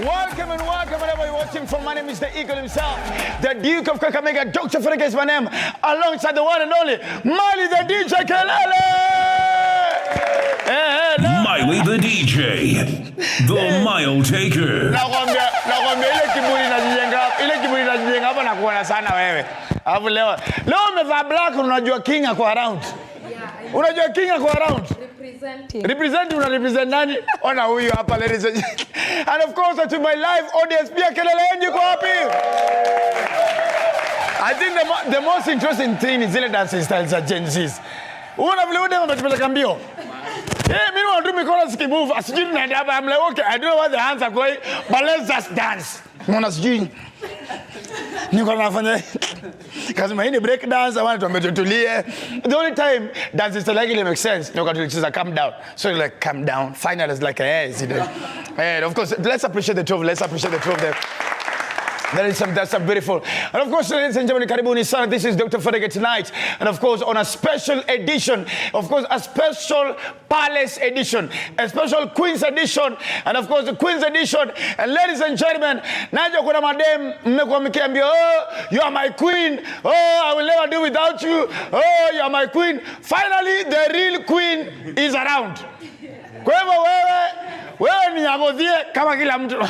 Welcome and welcome wherever you're watching from. My name is the Eagle himself, the Duke of Kakamega. Drofweneke is my name, alongside the one and only Miley the DJ Kelele. Miley the DJ, the mile taker. Nakwambia ile kiburi najijenga hapa na kuona sana wewe. Alafu leo umevaa black, unajua king ako around. Unajua king ako around. Represent una represent nani? Ona huyu hapa, ladies and gentlemen. And of course to my live audience, pia kelele yenu iko wapi? I think the most interesting thing is zile dancing styles za Gen Zs. Unaona vile wode wametupeleka mbio. Mimi wanatu mikono sikimove, asijui tunaenda hapa. I'm like, okay, I don't know what the hands are going, but let's just dance. Unaona sijui niko nafanya kazi mahini break dance, I want to tutulie. The only time dance is like it makes sense. No, to calm down. So you're like, calm down. Final is like, and of course, let's appreciate the two of them. Let's appreciate the two of them. That's some beautiful. And of course, ladies and gentlemen, karibuni sana. This is Drofweneke tonight. And of course, on a special edition, of course, a special Palace edition, a special Queen's edition, and of course, the Queen's edition. And ladies and gentlemen, najo kuna madem mmekuwa mkiambia, oh, you are my queen. Oh, I will never do without you. Oh, you are my queen. Finally, the real queen is around. Kwa hivyo wewe ni nyagodhie kama kila mtu.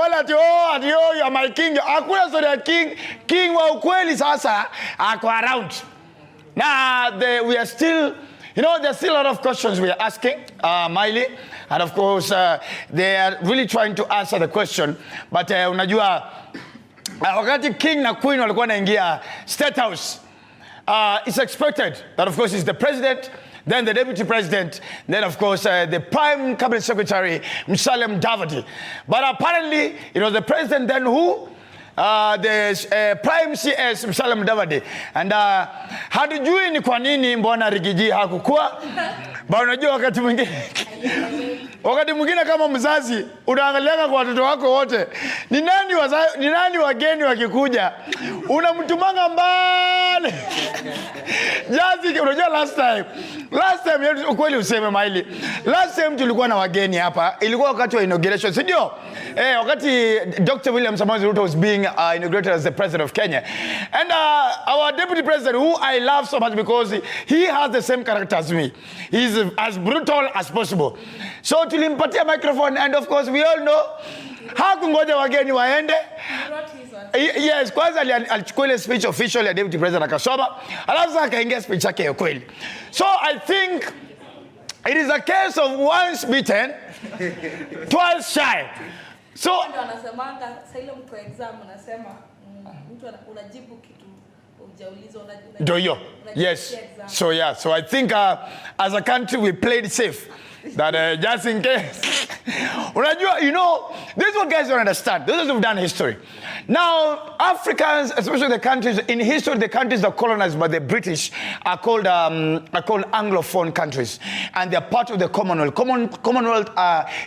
Wala ati you are my king. Hakuna story ya king. King wa ukweli sasa ako around. Now we are still, there's still a lot of questions we are asking, Miley. And of course, they are really trying to answer the question. But unajua, wakati king na queen walikuwa naingia State House, it's expected that of course is the president, then the deputy president, then of course the prime cabinet secretary, Musalia Mudavadi. But apparently it was the president then who? The prime CS Musalia Mudavadi. And hatujui ni kwa nini mbona Rigiji hakukua. But unajua wakati mwingine kama mzazi unaangaliana kwa watoto wako wote, ni nani wageni wakikuja unamtumanga mbali. Jazi unajua last time ukweli useme Miley, last time tulikuwa na wageni hapa, ilikuwa wakati wa inauguration, si ndio? Wakati Dr. William Samoei Ruto was being inaugurated as the president of Kenya. And our deputy president, who I love so much because he has the same character as me. He's as brutal as possible. So tulimpatia microphone, and of course we all know hakungoja wageni waende. Yes, kwanza alichukua ile speech official ya deputy president akasoma, alafu akaingia speech yake ya kweli. So I think it is a case of once bitten, twice shy. So anasemanga sasa mko exam unasema mtu unajibu kitu hujauliza unajua. Yes. So yeah, so I think as a country we played safe. That just in case. Unajua, this is what guys don't understand. Those who've done history. Now, Africans, especially the countries in history, the countries that are colonized by the British are called Anglophone countries, and they are part of the Commonwealth. Commonwealth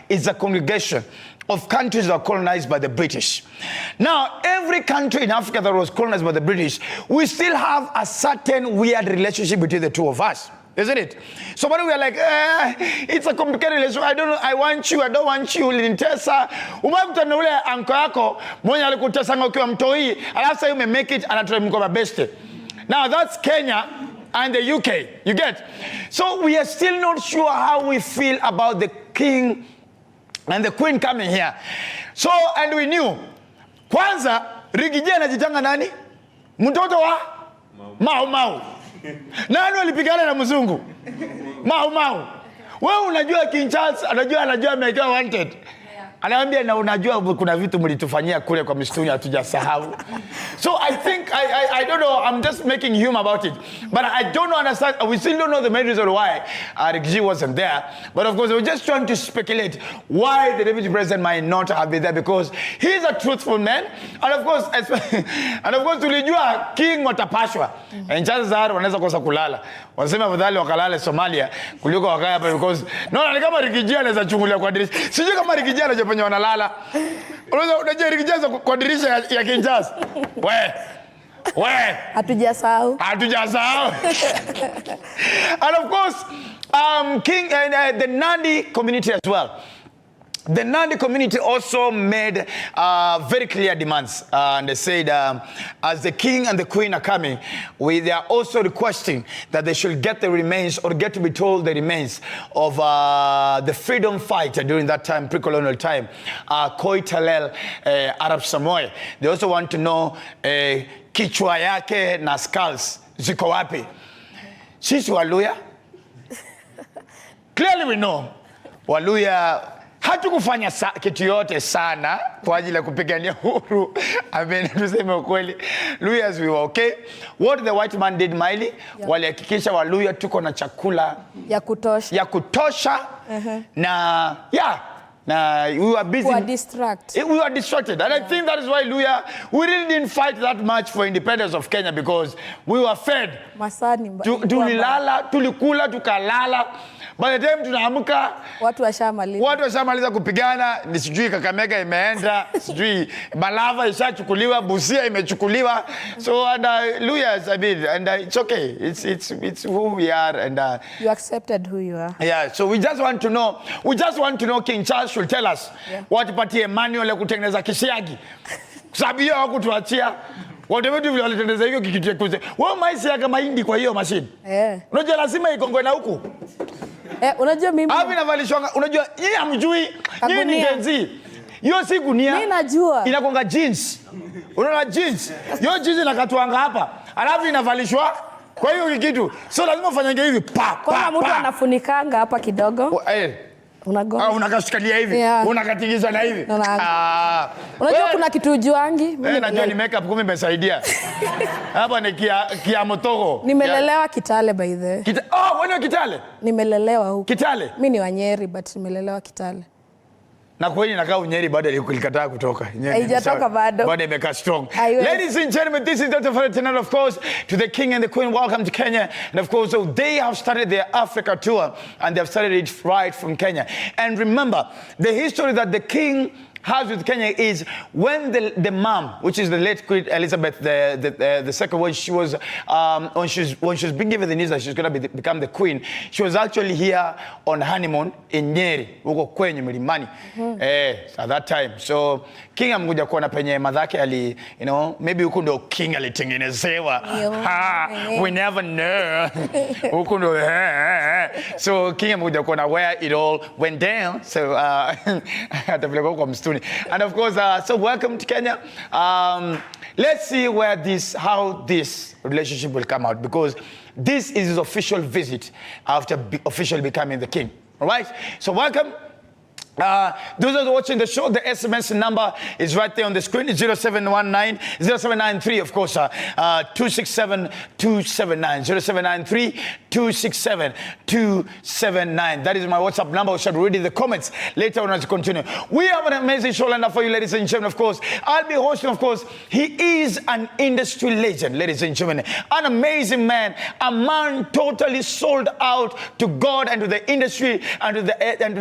is a congregation of countries that are colonized by the British. Now, every country in Africa that was colonized by the British, we still have a certain weird relationship between the two of us. Isn't it? So when we are like, it's a complicated relationship. I don't know, I want you, I don't want you, linitesa. Umekutana ule anko yako, mwenye alikutesa ukiwa mtoi, alafu sasa you make it anatoa mkoba best. Now that's Kenya and the UK. You get? So we are still not sure how we feel about the king and the queen coming here. So, and we knew, kwanza, Rigiji anajitanga nani? Mtoto wa? Mau. Nani walipigana na mzungu? Mau. Wewe unajua King Charles, anajua amewekewa wanted. Anaambia na unajua kuna vitu mlitufanyia kule kwa msituni hatujasahau. So I think I don't know, I'm just making humor about it. But I don't understand, we still don't know the main reason why Rigiji wasn't there. But of course we're just trying to speculate why the deputy president might not have been there, because he's a truthful man. And of course tulijua king watapashwa. And chances are wanaweza kosa kulala. Wanasema afadhali wakalale Somalia kuliko wakae hapa, because ni kama Rigiji anaweza chungulia kwa dirisha. Sijui kama Rigiji anajifanya wanalala. Unajua Rigiji kwa dirisha ya King Charles. Hatujasahau. And of course, King and the Nandi community as well. the Nandi community also made very clear demands. And they said, as the king and the queen are coming, they are also requesting that they should get the remains, or get to be told the remains of the freedom fighter during that time, pre-colonial time, Koitalel Arab Samoe. They also want to know kichwa yake na skulls ziko wapi. Sisi Waluya, clearly we know Waluya hatukufanya kitu yote sana kwa ajili ya kupigania uhuru. I mean, tuseme ukweli, Luyas we were okay. What the white man did, Miley, walihakikisha Waluya tuko na chakula ya kutosha na we were busy. We were distracted. And I think that is why Luya, we really didn't fight that much for independence of Kenya, because we were fed. Tulilala, tulikula, tukalala. By the time tunaamka, watu washamaliza kupigana, ni sijui Kakamega imeenda, sijui Malava ishachukuliwa, Busia imechukuliwa. So and Luyas, I mean, and it's okay. It's who we are, and you accepted who you are. Yeah, so we just want to know King Charles should tell us what patie manual ya kutengeneza kisiagi. Sababu hiyo hawakutuachia. Wote wetu vile walitengeneza hiyo kikitu kuze. Wewe maisi ya kama hindi kwa hiyo machine. Unajua lazima ikongwe na huku. Unajua mimi. Hapo inavalishwa, unajua yeye hamjui. Yeye ni genzi. Hiyo si gunia. Mimi najua. Inakonga jeans. Unaona jeans? Hiyo jeans inakatwanga hapa. Alafu inavalishwa kwa hiyo kitu. So lazima ufanye hivi pa. Kwa mtu anafunikanga hapa kidogo. Unagonga. Unakashikalia hivi. Unakatingiza na hivi. Unajua kuna kitu ujuangi? Najua ni makeup kumi imesaidia. Hapa ni kia motogo. Nimelelewa Kitale by the way. Wewe ni Kitale? Nimelelewa huko. Kitale? Mimi ni wa Nyeri but nimelelewa Kitale. Na kweli nakaa Nyeri bado ilikataa kutoka. Haijatoka bado. Bado imekaa strong. Ladies and gentlemen, this is Dr. Ferdinand, of course, to the king and the queen. Welcome to Kenya. And of course, so they have started their Africa tour, and they have started it right from Kenya. And remember, the history that the king has with Kenya is when the mom, which is the late Queen Elizabeth the second, when she was being given the news that she's going to become the queen, she was actually here on honeymoon in Nyeri, huko kwenye milimani. At that time, so king amekuja kuona penye madhake ali, you know, maybe huko ndo king alitengenezewa. We never know. Huko ndo so king amekuja kuona where it all went down. So atapeleka kwa mstuni. And of course, so welcome to Kenya. Let's see how this relationship will come out, because this is his official visit after officially becoming the king. All right? So welcome. Those are watching the show, the SMS number is right there on the screen. It's 0793, of course, 267 279. 0793 267 279. That is my WhatsApp number. We shall read in the comments later on as we continue. We have an amazing show lined up for you, ladies and gentlemen. Of course, I'll be hosting, of course. He is an industry legend, ladies and gentlemen. An amazing man. A man totally sold out to God and to the industry and to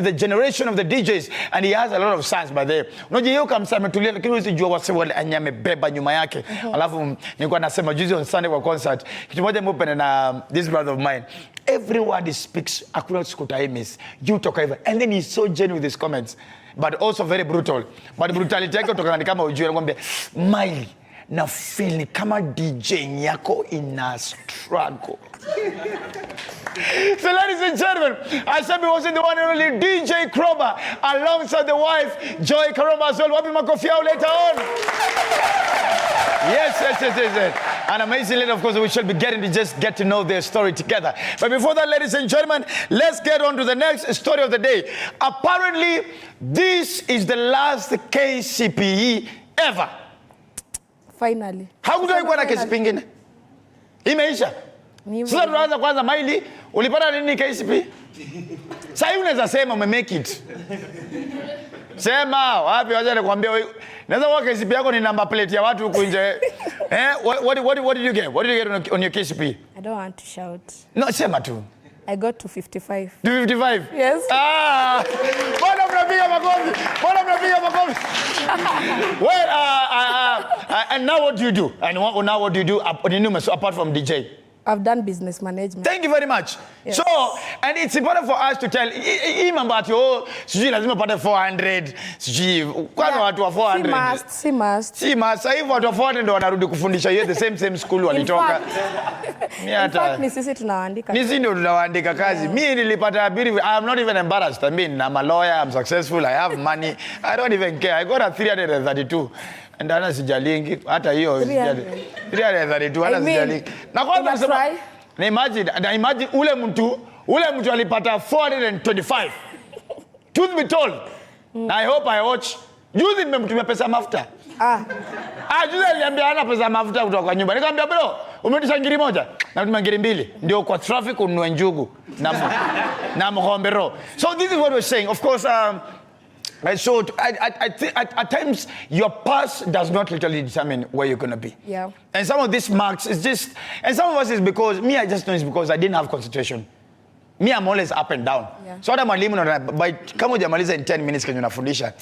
the generation of the DJs. And he has a lot of sons by there. Unajua yeye kama ametulia, lakini usijua wase wale anyamebeba nyuma yake. Alafu nilikuwa nasema juzi on Sunday kwa concert, kitu moja mpe na this brother of mine. Every word he speaks, hakuna siku taimis. You talk even. And then he's so genuine with his comments, but also very brutal. But brutality yake kutoka kama ujue, anakuambia Miley, na feel kama DJ yako ina struggle. So ladies and gentlemen, I said we was in the one and only DJ Krowbar alongside the wife Joy Krowbar as well. Wapi makofi yao later on. Yes. An amazing lady, of course, we shall be getting to just get to know their story together. But before that, ladies and gentlemen, let's get on to the next story of the day. Apparently, this is the last KCPE ever. Finally. Hakuna kuwa na kesi pingine. Imeisha. Sasa tunaanza kwanza, Miley, ulipata nini KCPE? Sasa unaweza sema umemake it. Sema wapi waje nakwambia wewe. Naweza kwa KCPE yako ni number plate ya watu huko nje. What did you get? What did you get on your KCPE? I don't want to shout. No, sema tu. I got to 55. To 55? Yes. Mbona mnapiga makofi? Well, and now what do you do? And now what do you do apart from DJ? I've done business management. Thank you very much. Yes. So, and it's important for us to tell him about your sijui lazima pate 400 sijui kwanza watu wa 400 si must sasa hivi watu wa 400 ndio wanarudi kufundisha yeye the same school walitoka. In fact ni sisi tunawaandika. Sisi ndio tunawaandika kazi. Mimi nilipata abiri. I'm not even embarrassed. I mean, I'm a lawyer, I'm successful, I have money. I don't even care. I got a 332. And ana sijalingi hata hiyo 332 ana sijalingi. Na kwanza nasema na imagine ule mtu alipata 425. Truth be told. I hope I watch. Juzi nimemtumia pesa mafuta. Juzi aliniambia ana pesa mafuta kutoka kwa nyumba. Nikamwambia bro, umetisha ngiri moja na umetisha ngiri mbili. Ndio kwa traffic ununue njugu na mhombero. So this is what we're saying. Of course so at times your past does not literally determine where you're going to be. Yeah. And some of these marks is just, and some of us is because, me I just know it's because I didn't have concentration. Me I'm always up and down. Yeah. So hata mwalimu kama hujamaliza in 10 minutes kenye unafundisha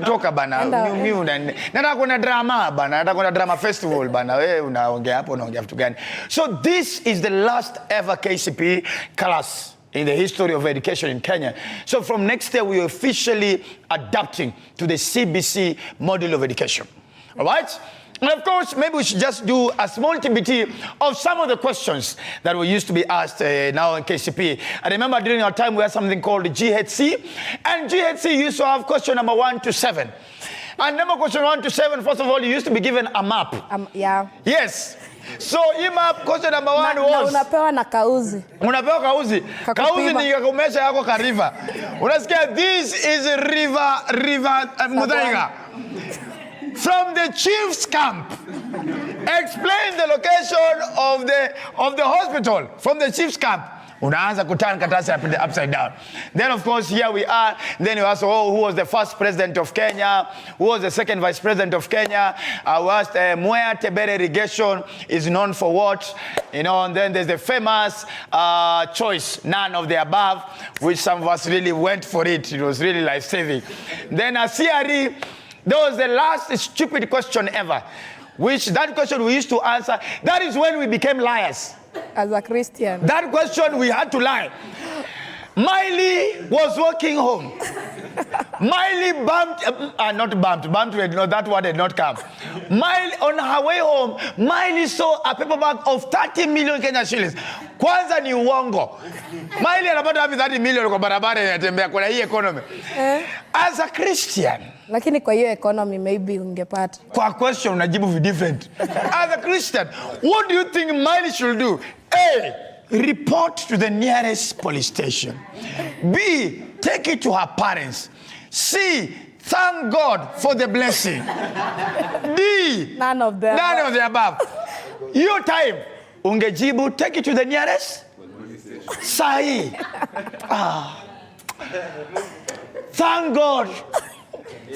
toka bana mimi nataka kuna drama bana, nataka kuna drama festival bana, wewe unaongea hapo unaongea vitu gani? So this is the last ever KCPE class in the history of education in Kenya. So from next year, we are officially adapting to the CBC model of education. All right? And of course, maybe we should just do a small TBT of some of the questions that we used to be asked now in KCPE. I remember during our time, we had something called GHC. And GHC used to have question number 1 to 7. And number question 1 to 7, first of all, you used to be given a map. Yeah. Yes. So map question number 1 was unapewa na kauzi. Unapewa kauzi. Kauzi ni kakumesha yako ka river. Unasikia this is a river Mudaiga. From the chief's camp. Explain the location of the hospital from the chief's camp. Unaanza kutana katasi upside down. Then of course here we are. Then you ask, who was the first president of Kenya? Who was the second vice president of Kenya? We asked Mwea Tebere irrigation is known for what? You know, and then there's the famous choice, none of the above, which some of us really went for it. It was really life-saving. Then a CRE, that was the last stupid question ever, which that question we used to answer. That is when we became liars. As a Christian. That question we had to lie. Miley was walking home. Miley bumped, no, that word did not come. Miley, on her way home, Miley saw a paperback of 30 million Kenya shillings. Kwanza ni uongo. Miley anapata wapi 30 million kwa barabara inatembea kwa hii economy. As a Christian. Lakini kwa hiyo economy maybe ungepata. Kwa question unajibu different. As a Christian, what do you think Miley should do? A, report to the nearest police station. B, take it to her parents. C, thank God for the blessing. D, none of the above. Your time, ungejibu, take it to the nearest. Sahi. Thank God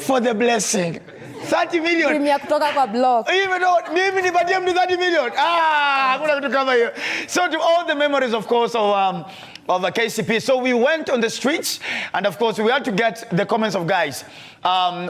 for the blessing. 30 million. Premier kutoka kwa block. Even though mimi nipatie mtu 30 million. Hakuna kitu kama hiyo. So to all the memories of course of a KCPE. So we went on the streets and of course we had to get the comments of guys.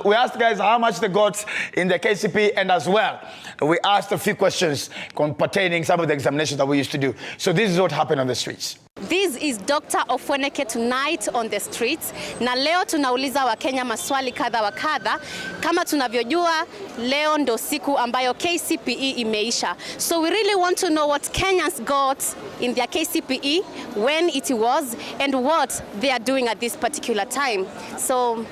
We asked guys how much they got in the KCPE and as well we asked a few questions pertaining some of the examinations that we used to do. So this is what happened on the streets. This is Dr. Drofweneke tonight on the streets. Na leo tunauliza Wakenya maswali kadha wa kadha. Kama tunavyojua leo ndo siku ambayo KCPE imeisha. So we really want to know what Kenyans got in their KCPE, when it was and what they are doing at this particular time. So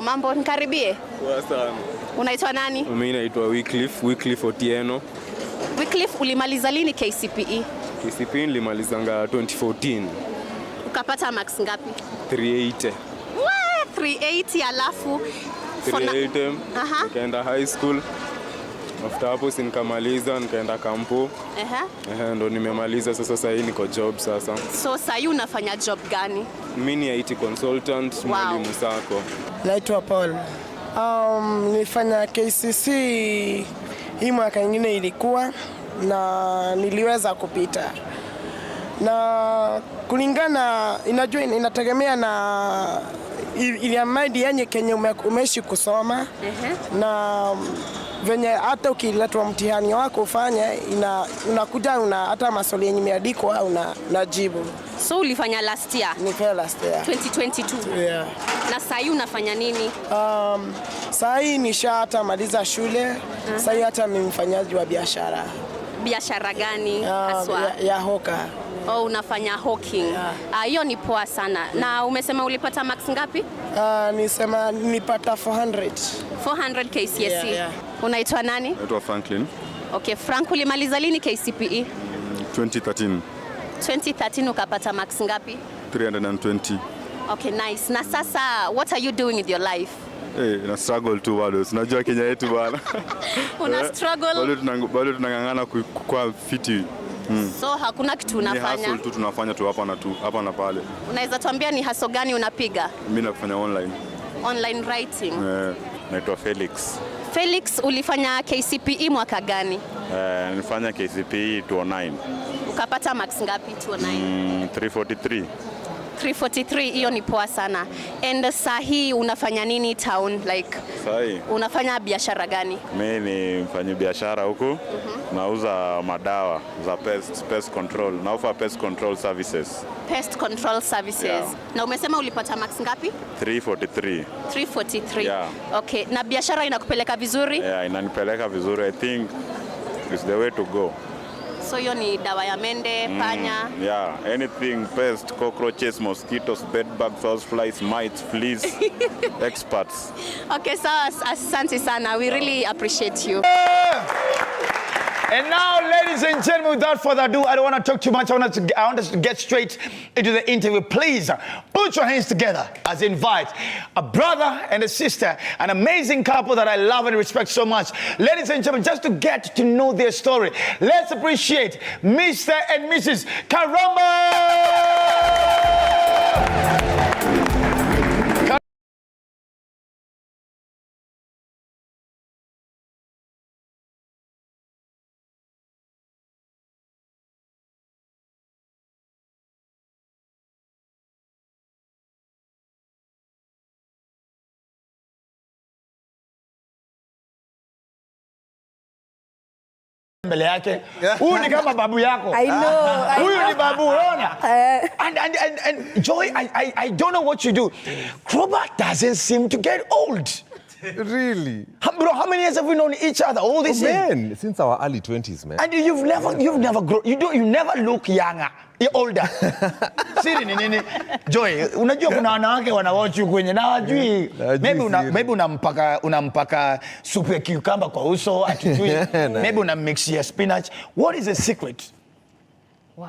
mambo nikaribie. Poa sana. Unaitwa nani? Mimi naitwa Wycliffe Otieno. Wycliffe, ulimaliza lini KCPE? KCPE nilimalizanga 2014. Ukapata marks ngapi? 380. 380 alafu 380. Nikaenda high school. After hapo nikamaliza nikaenda kampo. Ndo nimemaliza sasa hii niko job sasa. So sasa hii unafanya job gani? Mimi ni IT consultant, mwalimu sako. Naitwa Paul. Nilifanya KCC hii mwaka nyingine ilikuwa na niliweza kupita. Na kulingana inategemea na iliamidi yenye kenye umeishi kusoma na venye hata ukiletwa mtihani wako ufanye unakuja hata maswali yenye imeandikwa unajibu. So ulifanya last year? Nilifanya last year 2022. Yeah. Na sasa hivi unafanya nini? Sasa hivi hata maliza shule. Sasa hivi hata mimi mfanyaji wa biashara. Biashara gani haswa? Ya hoka. Oh, unafanya hawking. Hiyo ni poa sana. Na umesema ulipata marks ngapi? Nisema nilipata 400. 400 KCSE. Yeah. Unaitwa nani? Naitwa Franklin. Okay, Frank, ulimaliza lini KCPE? 2013. 2013 ukapata marks ngapi? 320. Okay, nice. Na sasa, what are you doing with your life? Na struggle tu bado. Unajua Kenya yetu bwana. Una struggle? Bado tunang'ang'ana kwa fiti. So hakuna kitu unafanya? Ni hustle tu tunafanya tu hapa na pale. Unaweza tuambia ni hustle gani unapiga? Mimi nafanya online. Online writing. Naitwa Felix. Felix, ulifanya KCPE mwaka gani? Nilifanya KCPE 2009. Ukapata marks ngapi 2009? 343. 343, hiyo ni poa sana. And sahi unafanya nini town? Like sahi unafanya biashara gani? Mimi ni mfanya biashara huku. Nauza madawa za pest control. Na offer pest control services. Pest control services. Yeah. Na umesema ulipata marks ngapi? 343. 343. Yeah. Okay, na biashara inakupeleka vizuri? Yeah, inanipeleka vizuri. I think it's the way to go. So hiyo ni dawa ya mende, panya? Yeah, anything, pest, cockroaches, mosquitoes, bedbugs, houseflies, mites, fleas, experts. Okay, so asante sana. We really appreciate you. And now, ladies and gentlemen, without further ado, I don't want to talk too much. I want us to get straight into the interview. Please put your hands together as I invite a brother and a sister, an amazing couple that I love and respect so much. Ladies and gentlemen, just to get to know their story, let's appreciate Mr. and Mrs. Krowbar. Mbele yake huyu ni kama babu yako. I know. Huyu ni babu, unaona? And Joy, I don't know what you do. Krowbar doesn't seem to get old. Really? Bro, how many years have we known each other? All this man, since our early 20s, man. And you've never grown. You never look younger. You're older. Siri ni nini? Joy, unajua kuna wanawake wanawatch kwenye na wajui. Maybe unampaka supu ya cucumber kwa uso atujui. Maybe unamixia spinach. What is the secret? Wow.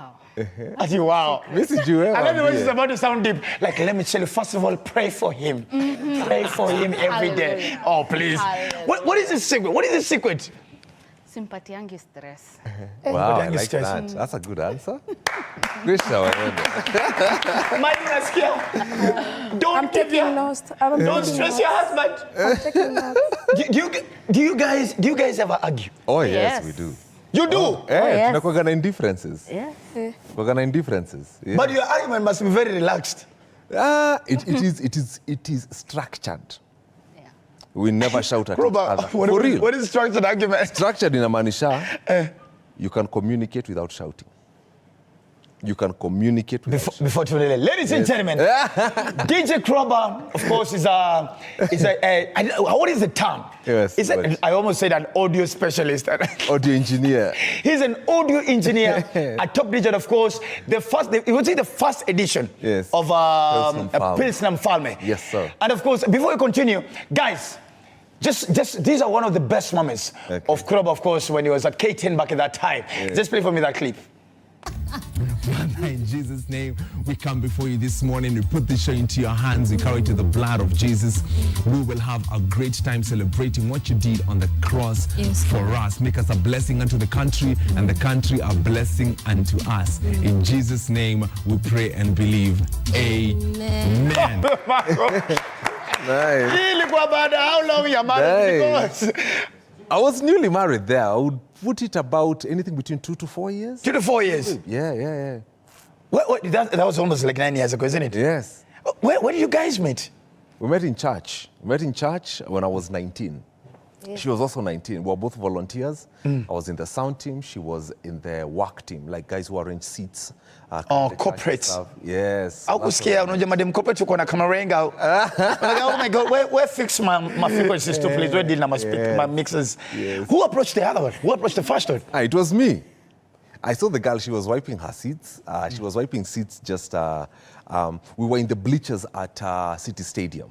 Wow. And then the voice is about to sound deep. Like, let me tell you, first of all, pray for him. Pray for him every day. Oh, please. What is the secret? What is the secret? Simpatiangi stress. Wow, I like that. That's a good answer. Great shower. Don't stress your husband. I'm taking notes. Do you guys ever argue? Oh, yes, we do. You do? Oh, yes. Tunakuwa indifferences. Yes. Tunakuwa indifferences. Yeah. But your argument must be very relaxed. It is structured. Yeah. We never shout at each other. For real. What is structured argument? Structured inamaanisha you can communicate without shouting. You can communicate before today. Ladies and gentlemen, DJ Krowbar, of course, is a what is the term? Yes, I almost said an audio specialist. Audio engineer. He's an audio engineer, a top DJ, of course. You would say the first edition of Pilsner Mfalme. Yes, sir. And of course, before we continue, guys, just these are one of the best moments of Krowbar, of course, when he was at K10 back at that time. Just play for me that clip. Father, in Jesus' name, we come before you this morning. We put this show into your hands. We carry to the blood of Jesus. We will have a great time celebrating what you did on the cross for us. Make us a blessing unto the country, and the country a blessing unto us. In Jesus' name, we pray and believe. Amen. Nice. How long you married? I was newly married there. I would put it about anything between 2 to 4 years. 2 to 4 years? Yeah. That was almost like 9 years ago, isn't it? Yes. Where did you guys meet? We met in church. We met in church when I was 19. Yeah. She was also 19. We were both volunteers. I was in the sound team. She was in the work team, like guys who arrange seats. Corporates. Yes. Au kusikia unajua madam corporate uko na kamarenga. Oh my God, where fix my frequencies to please? Where deal na my mixers? Yes. Who approached the other one? Who approached the first one? It was me. I saw the girl, she was wiping her seats. She was wiping seats just, we were in the bleachers at City Stadium.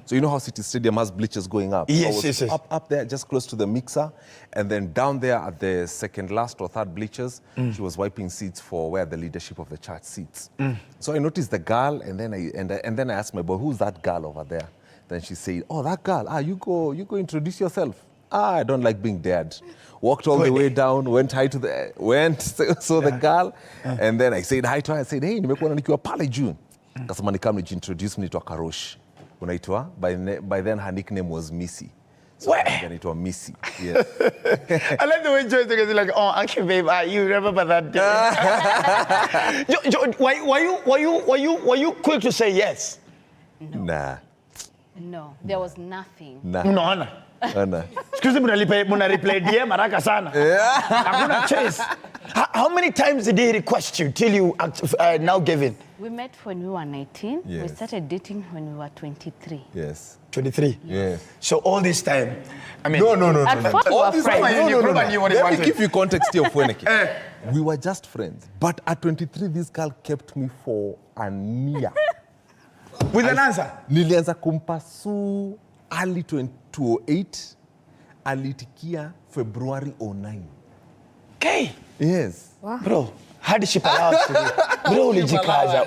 So you know how City Stadium has bleachers going up? Yes, so yes. Up there, just close to the mixer. And then down there at the second last or third bleachers, she was wiping seats for where the leadership of the church sits. So I noticed the girl, and then I asked my boy, who's that girl over there? Then she said, oh, that girl, you go introduce yourself. I don't like being dared. Walked all the way down, went hi to saw the girl, and then I said hi to her. I said, hey, nimekuona nikiwa pale June. Kasema nikam introduce me to Karosh. Unaitwa? By then her nickname was Missy. So then it was Missy. Yes. I like the way Joyce is like, oh, actually, babe, you remember that day? Were you quick to say yes? No. Nah. No, there was nothing. Nah. No, Anna. Excuse me, muna reply DM haraka sana. Hakuna chase. How many times did he request you till you now gave in? We met when we were 19. Yes. We started dating when we were 23. Yes. 23? Yes. So all this time, I mean... No. At first we were friends. Let me give you context here, Drofweneke. We were just friends. But at 23, this girl kept me for a year. With an answer? Nilianza kumpasu early 2008, alitikia February 09. Okay. Yes. Wow. Bro, hardship allows to do. Bro, ulijikaza.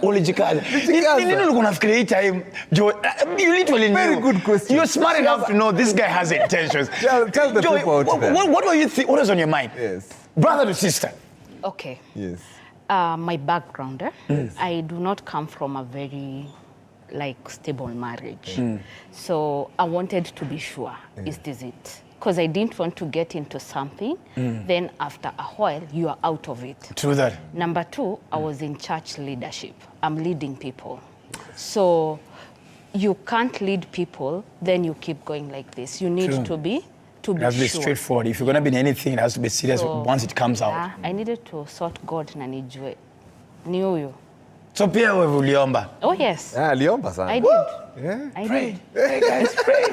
Nini ulikuwa unafikiria hii time? Joy, you literally knew. Very good question. You're smart enough to know this guy has intentions. Tell the Joy, people out there. What were you what was on your mind? Yes. Brother to sister? Okay. Yes. My background, I do not come from a very stable marriage. So I wanted to be sure, is this it? Because I didn't want to get into something, then after a while, you are out of it. True that. Number two, I was in church leadership. I'm leading people. So you can't lead people, then you keep going like this. You need to be sure. It has to be straightforward. If you're going to be in anything, it has to be serious once it comes out. I needed to sort God na nijue. Ni huyu. So pia wewe uliomba? Oh yes. Aliomba sana. I did. Yeah. I did. Hey guys, pray.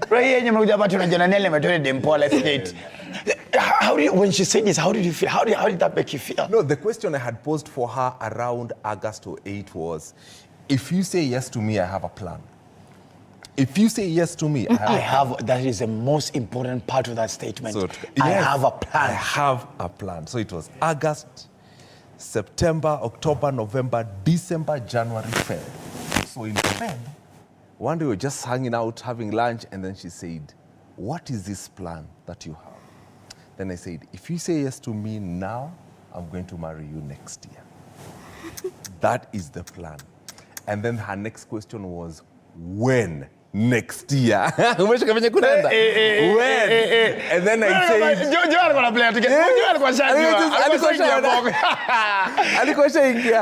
Pray yenye mkuja hapa tunajana nele metone dempo let's get. When she said this, how did you feel? How did that make you feel? No, the question I had posed for her around August 08 was, if you say yes to me, I have a plan. If you say yes to me, that is the most important part of that statement. So, I have a plan. I have a plan. So it was August, September, October, November, December, January, Feb. So in Feb, one day we were just hanging out, having lunch, and then she said, what is this plan that you have? Then I said, if you say yes to me now, I'm going to marry you next year. That is the plan. And then her next question was, when? Next year. When? And then I said...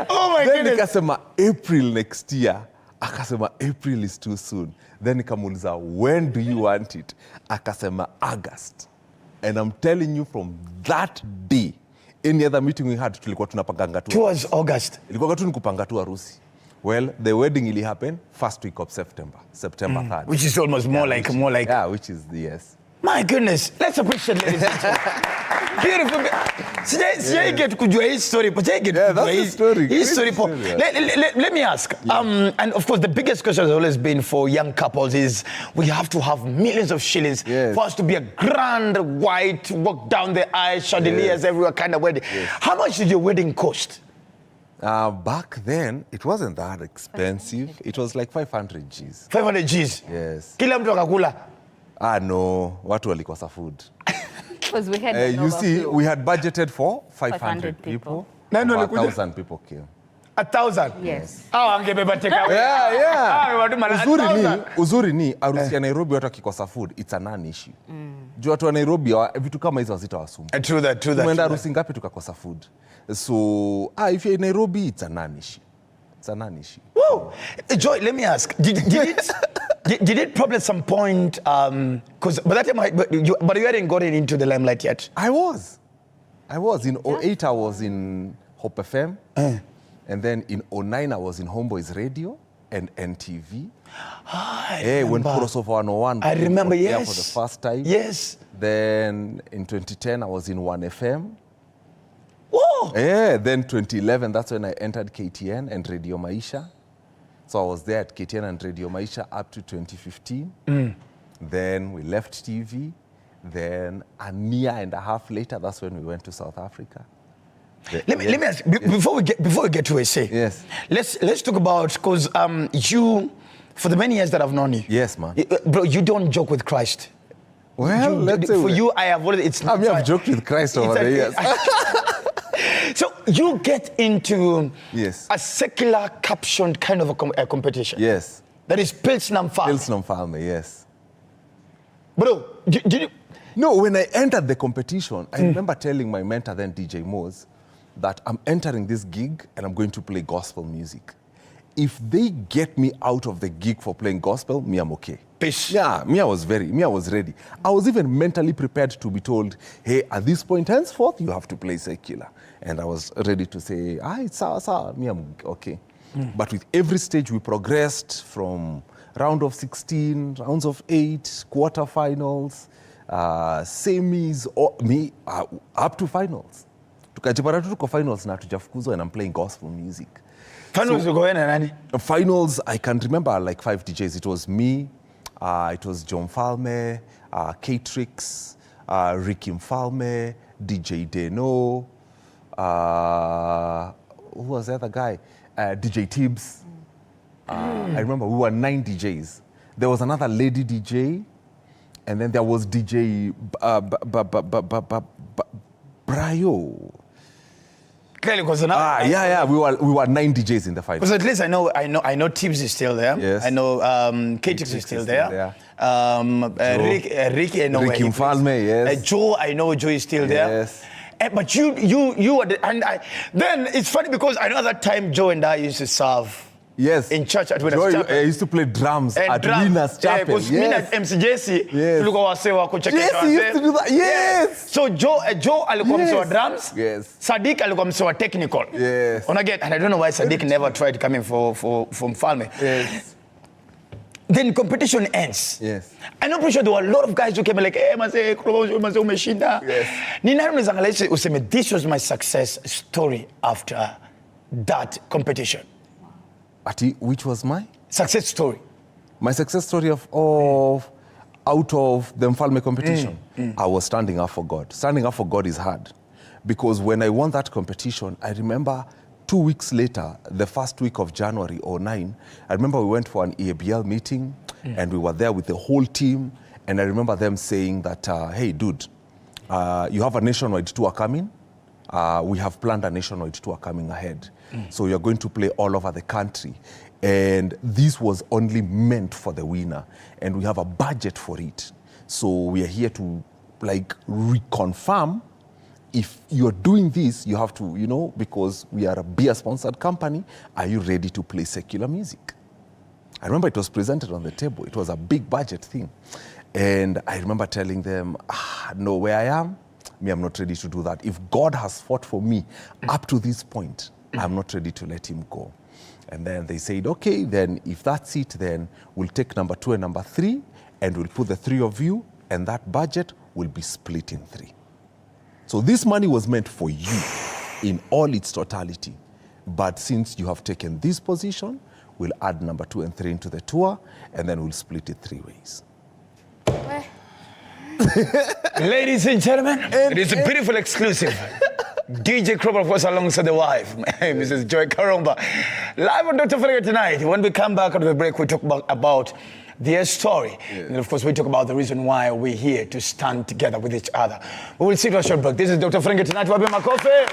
Oh my goodness. Then nikasema April next year. Akasema April is too soon. Then nikamuuliza, when do you want it? Akasema August. And I'm telling you, from that day, any other meeting we had, tulikuwa tunapanganga tu. Towards August. Ilikuwa tu nikupanga tu harusi. Well, the wedding will happen first week of September 3rd. Which is almost more like. Yeah, which is the yes. My goodness, let's appreciate ladies and gentlemen. Beautiful. Sijai get kujua hii story, but I get that's the story. Let me ask. And of course, the biggest question has always been for young couples is we have to have millions of shillings for us to be a grand white, walk down the aisle, chandeliers everywhere kind of wedding. How much did your wedding cost? Back then, it wasn't that expensive. It was like 500 Gs. 500 Gs? Yes. Kila mtu akakula? No. Watu walikosa food. Because we had you see, we had budgeted for 500 people. 1,000 people came. 1,000? Yes. Angebeba take away. Uzuri ni harusi ya Nairobi watu wakikosa food, it's a non-issue. Juu watu wa Nairobi vitu kama hizo hazitawasumbua. True that. Tumeenda harusi ngapi tukakosa food. So, if you're in Nairobi, it's a non-issue. It's a non-issue. Whoa! Joy, let me ask. Did it Did it probably at some point, because by that time, but you hadn't gotten into the limelight yet? I was. In 08, I was in Hope FM. And then in 09, I was in Homeboys Radio and NTV. When Crossover 101 I remember, yes. yes. For the first time. Yes. Then in 2010, I was in 1FM. Whoa! Then 2011, that's when I entered KTN and Radio Maisha. So I was there at KTN and Radio Maisha up to 2015. Then we left TV. Then a year and a half later, that's when we went to South Africa. Let me ask, before we get to SA, yes. Let's talk about, because you, for the many years that I've known you, yes, man, bro, you don't joke with Christ. Well, let's say for you, I have already. I've joked with Christ over the years. So you get into yes. a secular captioned kind of a competition. Yes. That is Pilsner Mfalme. Pilsner Mfalme, yes. Bro, did you? No, when I entered the competition, I remember telling my mentor then, DJ Mose, that I'm entering this gig and I'm going to play gospel music. If they get me out of the gig for playing gospel, me, I'm okay. Peace. Yeah, me, I was ready. I was even mentally prepared to be told, hey, at this point henceforth, you have to play secular. And I was ready to say, it's sour. Me, I'm okay. But with every stage, we progressed from round of 16, rounds of 8, quarterfinals, semis, up to finals. Tukajipata tuko finals na tujafukuzwa and I'm playing gospel music. Finals you go in and finals, I can remember like 5 DJs. It was me, it was John Mfalme, K-Trix, Ricky Mfalme, DJ Deno, who was the other guy? DJ Tibbs. I remember we were 9 DJs. There was another lady DJ, and then there was DJ Brayo. Clearly, because now we were 9 DJs in the final. Because at least I know Tibbs is still there. Yes. I know K-Trix is still there. Ricky, I know Ricky Mfalme, yes. Joe, I know Joe is still there. Yes. But you were then it's funny because I know that time Joe and I used to serve. Yes. In church at Winners Chapel. I used to play drums at Winners Chapel. Because me at MCJC, yes, he used to do that. Yes. So Joe alikuwa msewa drums. Yes. Sadiq alikuwa msewa technical. Yes. And I don't know why Sadiq never tried coming for Mfalme. Yes. Then competition ends. Yes. I'm not pretty sure there were a lot of guys who came like, hey, Krowbar umeshinda. Yes. This was my success story after that competition. Which was my? Success story. My success story of out of the Mfalme competition. I was standing up for God. Standing up for God is hard. Because when I won that competition, I remember 2 weeks later, the first week of January 09, I remember we went for an EABL meeting and we were there with the whole team. And I remember them saying that, hey, dude, you have a nationwide tour coming. We have planned a nationwide tour coming ahead. So you're going to play all over the country. And this was only meant for the winner. And we have a budget for it. So we are here to reconfirm if you're doing this, you have to, because we are a beer-sponsored company, are you ready to play secular music? I remember it was presented on the table. It was a big budget thing. And I remember telling them, no, where I am, I'm not ready to do that. If God has fought for me up to this point, I'm not ready to let him go. And then they said, okay, then if that's it, then we'll take number 2 and number 3, and we'll put the 3 of you, and that budget will be split in 3. So this money was meant for you in all its totality. But since you have taken this position, we'll add number 2 and 3 into the tour, and then we'll split it 3 ways. Ladies and gentlemen, it is a beautiful exclusive. DJ Krowbar, of course, alongside the wife, Mrs. Joy Karomba. Live on Drofweneke tonight. When we come back out of the break, we talk about their story. Yes. And of course, we talk about the reason why we're here to stand together with each other. We will see you at a short break. This is Drofweneke tonight. Wabi Makofe.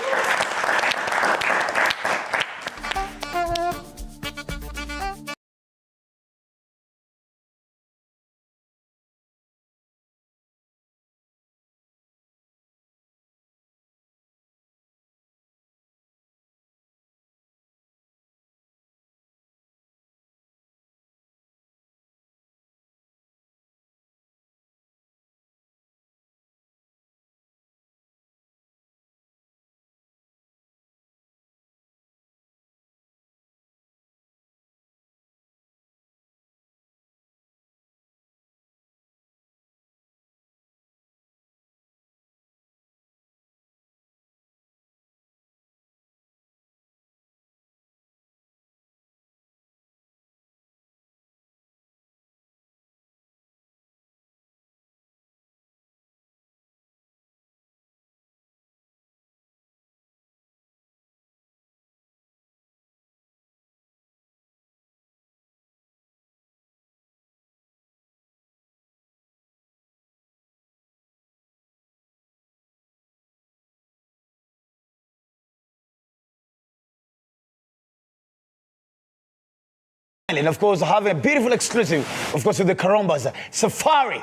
And of course, have a beautiful exclusive, of course, with the Karombas. Safari.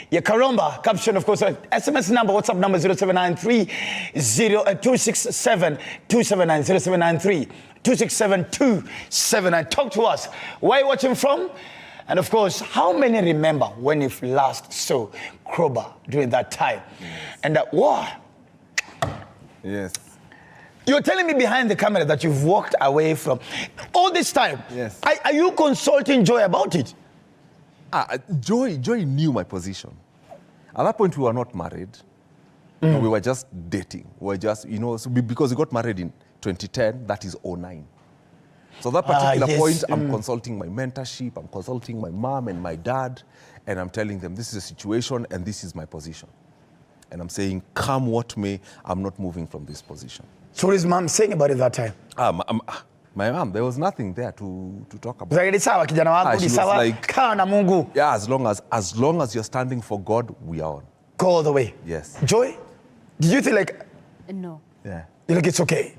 Your Karomba caption, of course, SMS number, WhatsApp number 0793 267 279 0793 267 279. Talk to us. Where are you watching from? And of course, how many remember when you last saw Krowbar during that time? Yes. And wow. Yes. You're telling me behind the camera that you've walked away from all this time. Yes. Are you consulting Joy about it? Joy knew my position. At that point, we were not married. We were just dating. We were just, because we got married in 2010, that is 2009. So that particular point, I'm consulting my mentorship, I'm consulting my mom and my dad, and I'm telling them this is a situation and this is my position. And I'm saying, come what may, I'm not moving from this position. So what is mom saying about it that time? My mom, there was nothing there to talk about. She was like, yeah, as long as you're standing for God, we are on. Go all the way. Yes. Joy, did you feel like? No. Yeah. You like it's okay?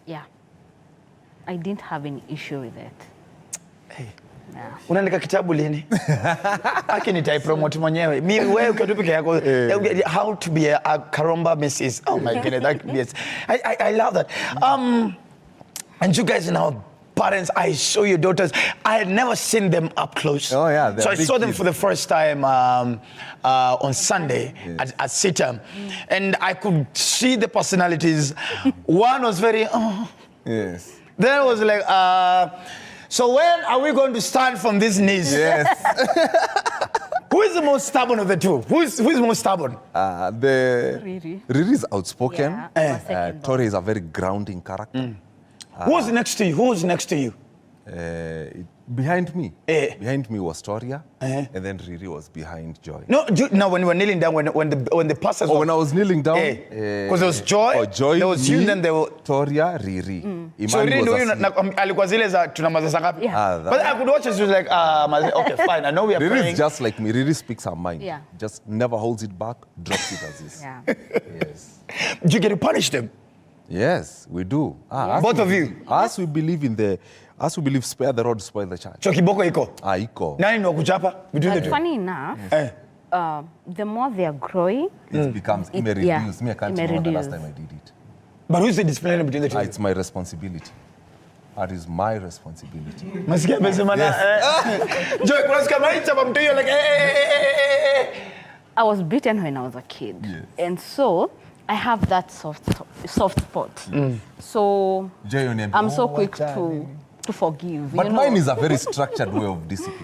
Yeah. I didn't have any issue with it. Hey. Unaandika kitabu lini? Aki nitaipromote mwenyewe. Mimi wewe ukatupike yako how to be a Karomba Mrs. Oh my goodness, yes. I love that. And you guys now parents, I saw your daughters. I had never seen them up close. Oh yeah. So I saw them for the first time on Sunday at SITA. And I could see the personalities. One was very yes. Then it was like so when are we going to stand from these knees? Yes. Who is the most stubborn of the two? Who's most stubborn? Riri is outspoken. Tori is a very grounding character. Who's next to you? Who's next to you? Behind me. Behind me was Toria, and then Riri was behind Joy. No, when you were kneeling down, when the pastors. When I was kneeling down, because there was Joy. Joy. There was you, then there was Toria, Riri. So Riri, alikuwa zile za tunamaza sangapi? But I could watch it. She was like, okay, fine. I know we are praying. Riri is just like me. Riri speaks her mind. Yeah. Just never holds it back. Drops it as is. Yeah. Yes. Do you get to punish them? Yes, we do. Both of you. As we believe, spare the rod, spoil the child. So kiboko iko? Iko. Nani ni wakuchapa between the two? Funny enough, the more they are growing, it becomes reduced. Me, I can't remember the last time I did it. But who's the disciplinarian between the two? It's my responsibility. That is my responsibility. Masikia amesema na Joy, kunasikia maichapa mtu hiyo like I was beaten when I was a kid. Yes. And so I have that soft spot. So I'm so quick to forgive. But mine is a very structured way of discipline.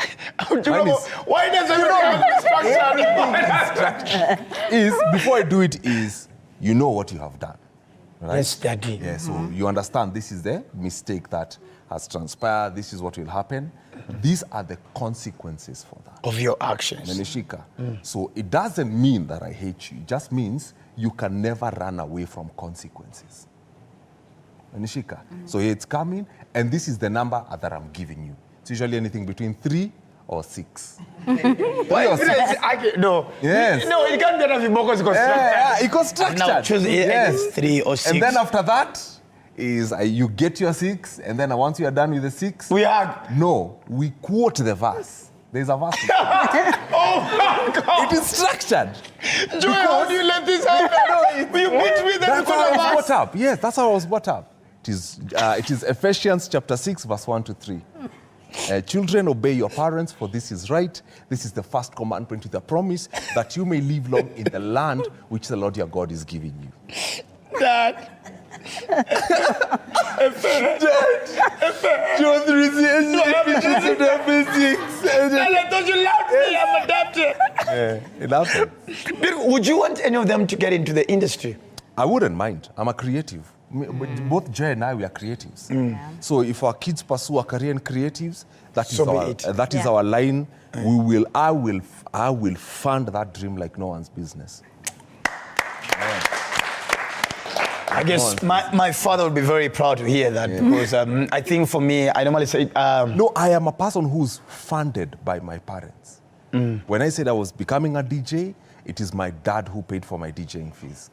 Why does everyone have structure? Is before I do it is you know what you have done. Right? Yes, Daddy. Yeah, so you understand this is the mistake that has transpired, this is what will happen. These are the consequences for that. Of your actions. Menishika. So it doesn't mean that I hate you. It just means you can never run away from consequences. Menishika. So it's coming, and this is the number that I'm giving you. It's usually anything between 3 or 6. No. Yes. No, it can't be enough because it's constructed. Now choose yes. 3 or 6. And then after that is you get your 6, and then once you are done with the 6, we hug. No, we quote the verse. There's a verse. Oh my God! It is structured. Joy, how do you let this happen? You beat me, then you got a verse. Brought up. Yes, that's how I was brought up. It is Ephesians chapter 6, verse 1 to 3. Children, obey your parents, for this is right. This is the first commandment with a promise that you may live long in the land which the Lord your God is giving you. Dad. John 3:6. I thought you loved me. I'm adopted. It happened. Would you want any of them to get into the industry? I wouldn't mind. I'm a creative. Both Jay and I, we are creatives. So if our kids pursue a career in creatives, that is our line. I will fund that dream like no one's business. I guess my father would be very proud to hear that because I think for me, I normally say... No, I am a person who's funded by my parents. When I said I was becoming a DJ, it is my dad who paid for my DJing fees.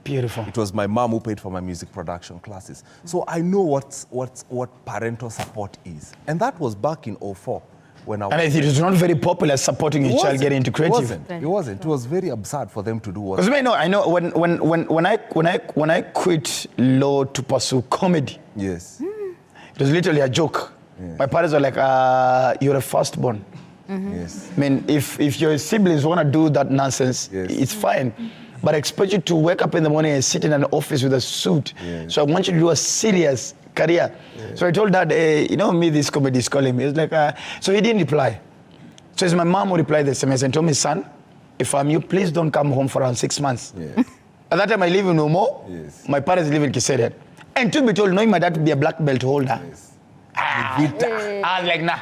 Beautiful. It was my mom who paid for my music production classes. So I know what parental support is. And that was back in 2004. When I and it was not very popular supporting your child getting into creative. It wasn't. It was very absurd for them to do what. Because I know when I quit law to pursue comedy. Yes. It was literally a joke. Yeah. My parents were like, "You're a firstborn." Yes. I mean, if your siblings want to do that nonsense, it's fine. But I expect you to wake up in the morning and sit in an office with a suit. Yes. So I want you to do a serious career. Yes. So I told Dad, me, this comedy is calling me. He was like, so he didn't reply. So it's my mom who replied the SMS and told me, son, if I'm you, please don't come home for around 6 months. Yes. At that time, I live in Umo. Yes. My parents live in Kiserian. And to be told, knowing my dad to be a black belt holder, yes. I was like, nah,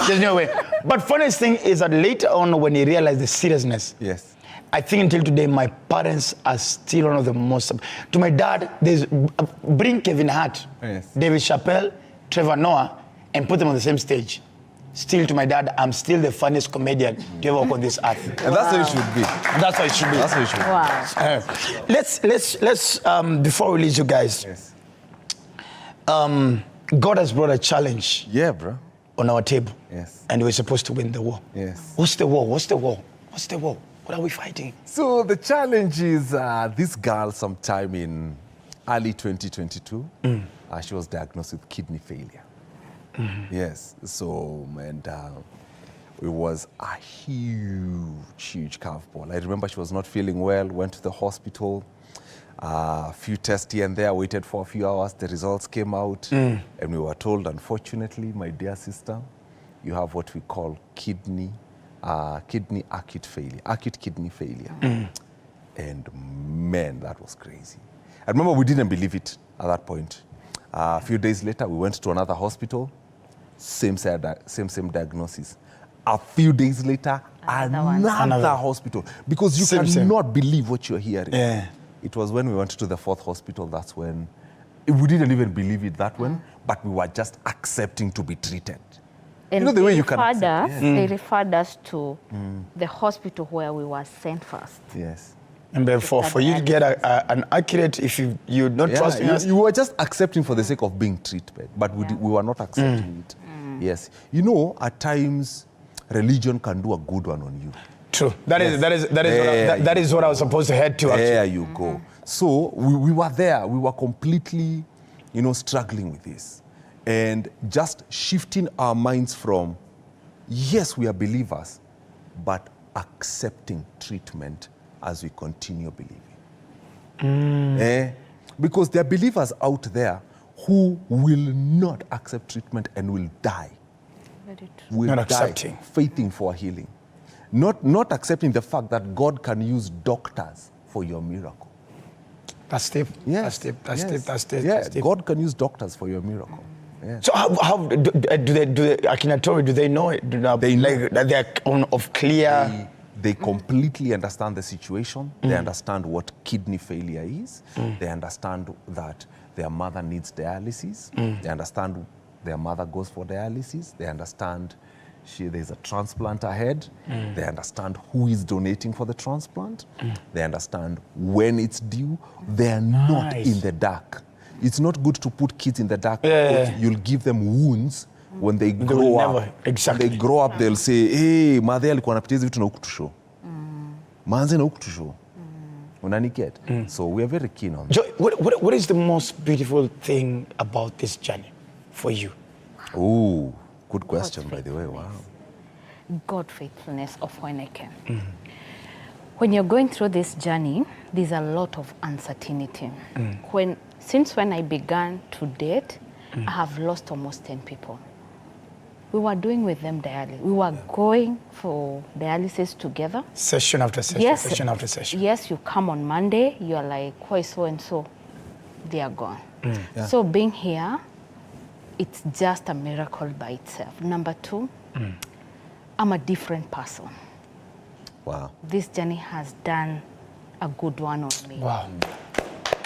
there's no way. But funniest thing is that later on, when he realized the seriousness, yes. I think until today, my parents are still one of the most. To my dad, there's bring Kevin Hart, yes. David Chappelle, Trevor Noah, and put them on the same stage. Still, to my dad, I'm still the funniest comedian to ever walk on this earth. And that's how it should be. That's how it should be. That's how it should be. Wow. Let's before we release you guys, yes. God has brought a challenge. Yeah, bro. On our table. Yes. And we're supposed to win the war. Yes. What's the war? What's the war? What's the war? What are we fighting? So the challenge is this girl sometime in early 2022, she was diagnosed with kidney failure. Mm-hmm. Yes, so, and it was a huge curveball. I remember she was not feeling well, went to the hospital, a few tests here and there, waited for a few hours, the results came out, and we were told, unfortunately, my dear sister, you have what we call kidney acute kidney failure. And man, that was crazy. I remember we didn't believe it at that point. A few days later, we went to another hospital, same diagnosis. A few days later, another hospital. Because you cannot believe what you're hearing. Yeah. It was when we went to the fourth hospital, that's when, we didn't even believe it that one, but we were just accepting to be treated. And you know the way you can accept, they referred us to the hospital where we were sent first. Yes. And therefore, for you to get an accurate, if you're not trusting us. You were just accepting for the sake of being treated, but we were not accepting it. Yes. You know, at times, religion can do a good one on you. True. That is what I was supposed to head to. Actually. There you go. So we were there. We were completely, struggling with this. And just shifting our minds from, yes, we are believers, but accepting treatment as we continue believing. Because there are believers out there who will not accept treatment and will die. Not accepting. Faithing for healing. Not accepting the fact that God can use doctors for your miracle. That's deep. Yes. That's deep. Yeah, God can use doctors for your miracle. Yeah. So how do they Akinatori, do they know it? They know that they're of clear. They completely understand the situation. They understand what kidney failure is. They understand that their mother needs dialysis. They understand their mother goes for dialysis. They understand there's a transplant ahead. They understand who is donating for the transplant. They understand when it's due. They're not in the dark. It's not good to put kids in the dark because you'll give them wounds when they grow up. Exactly. When they grow up, they'll say, hey, madhe alikuwa anapitia hizi vitu na huku tusho. Manze na huku tusho. Unaniget? So we are very keen on that. Joy, what is the most beautiful thing about this journey for you? Oh, good question, by the way. Wow. God faithfulness of Weneke. When you're going through this journey, there's a lot of uncertainty. Since when I began to date, I have lost almost 10 people. We were doing with them dialysis. We were going for dialysis together. Session after session, session after session. Yes, you come on Monday, you're like, why so and so? They are gone. So being here, it's just a miracle by itself. Number two, I'm a different person. Wow. This journey has done a good one on me. Wow.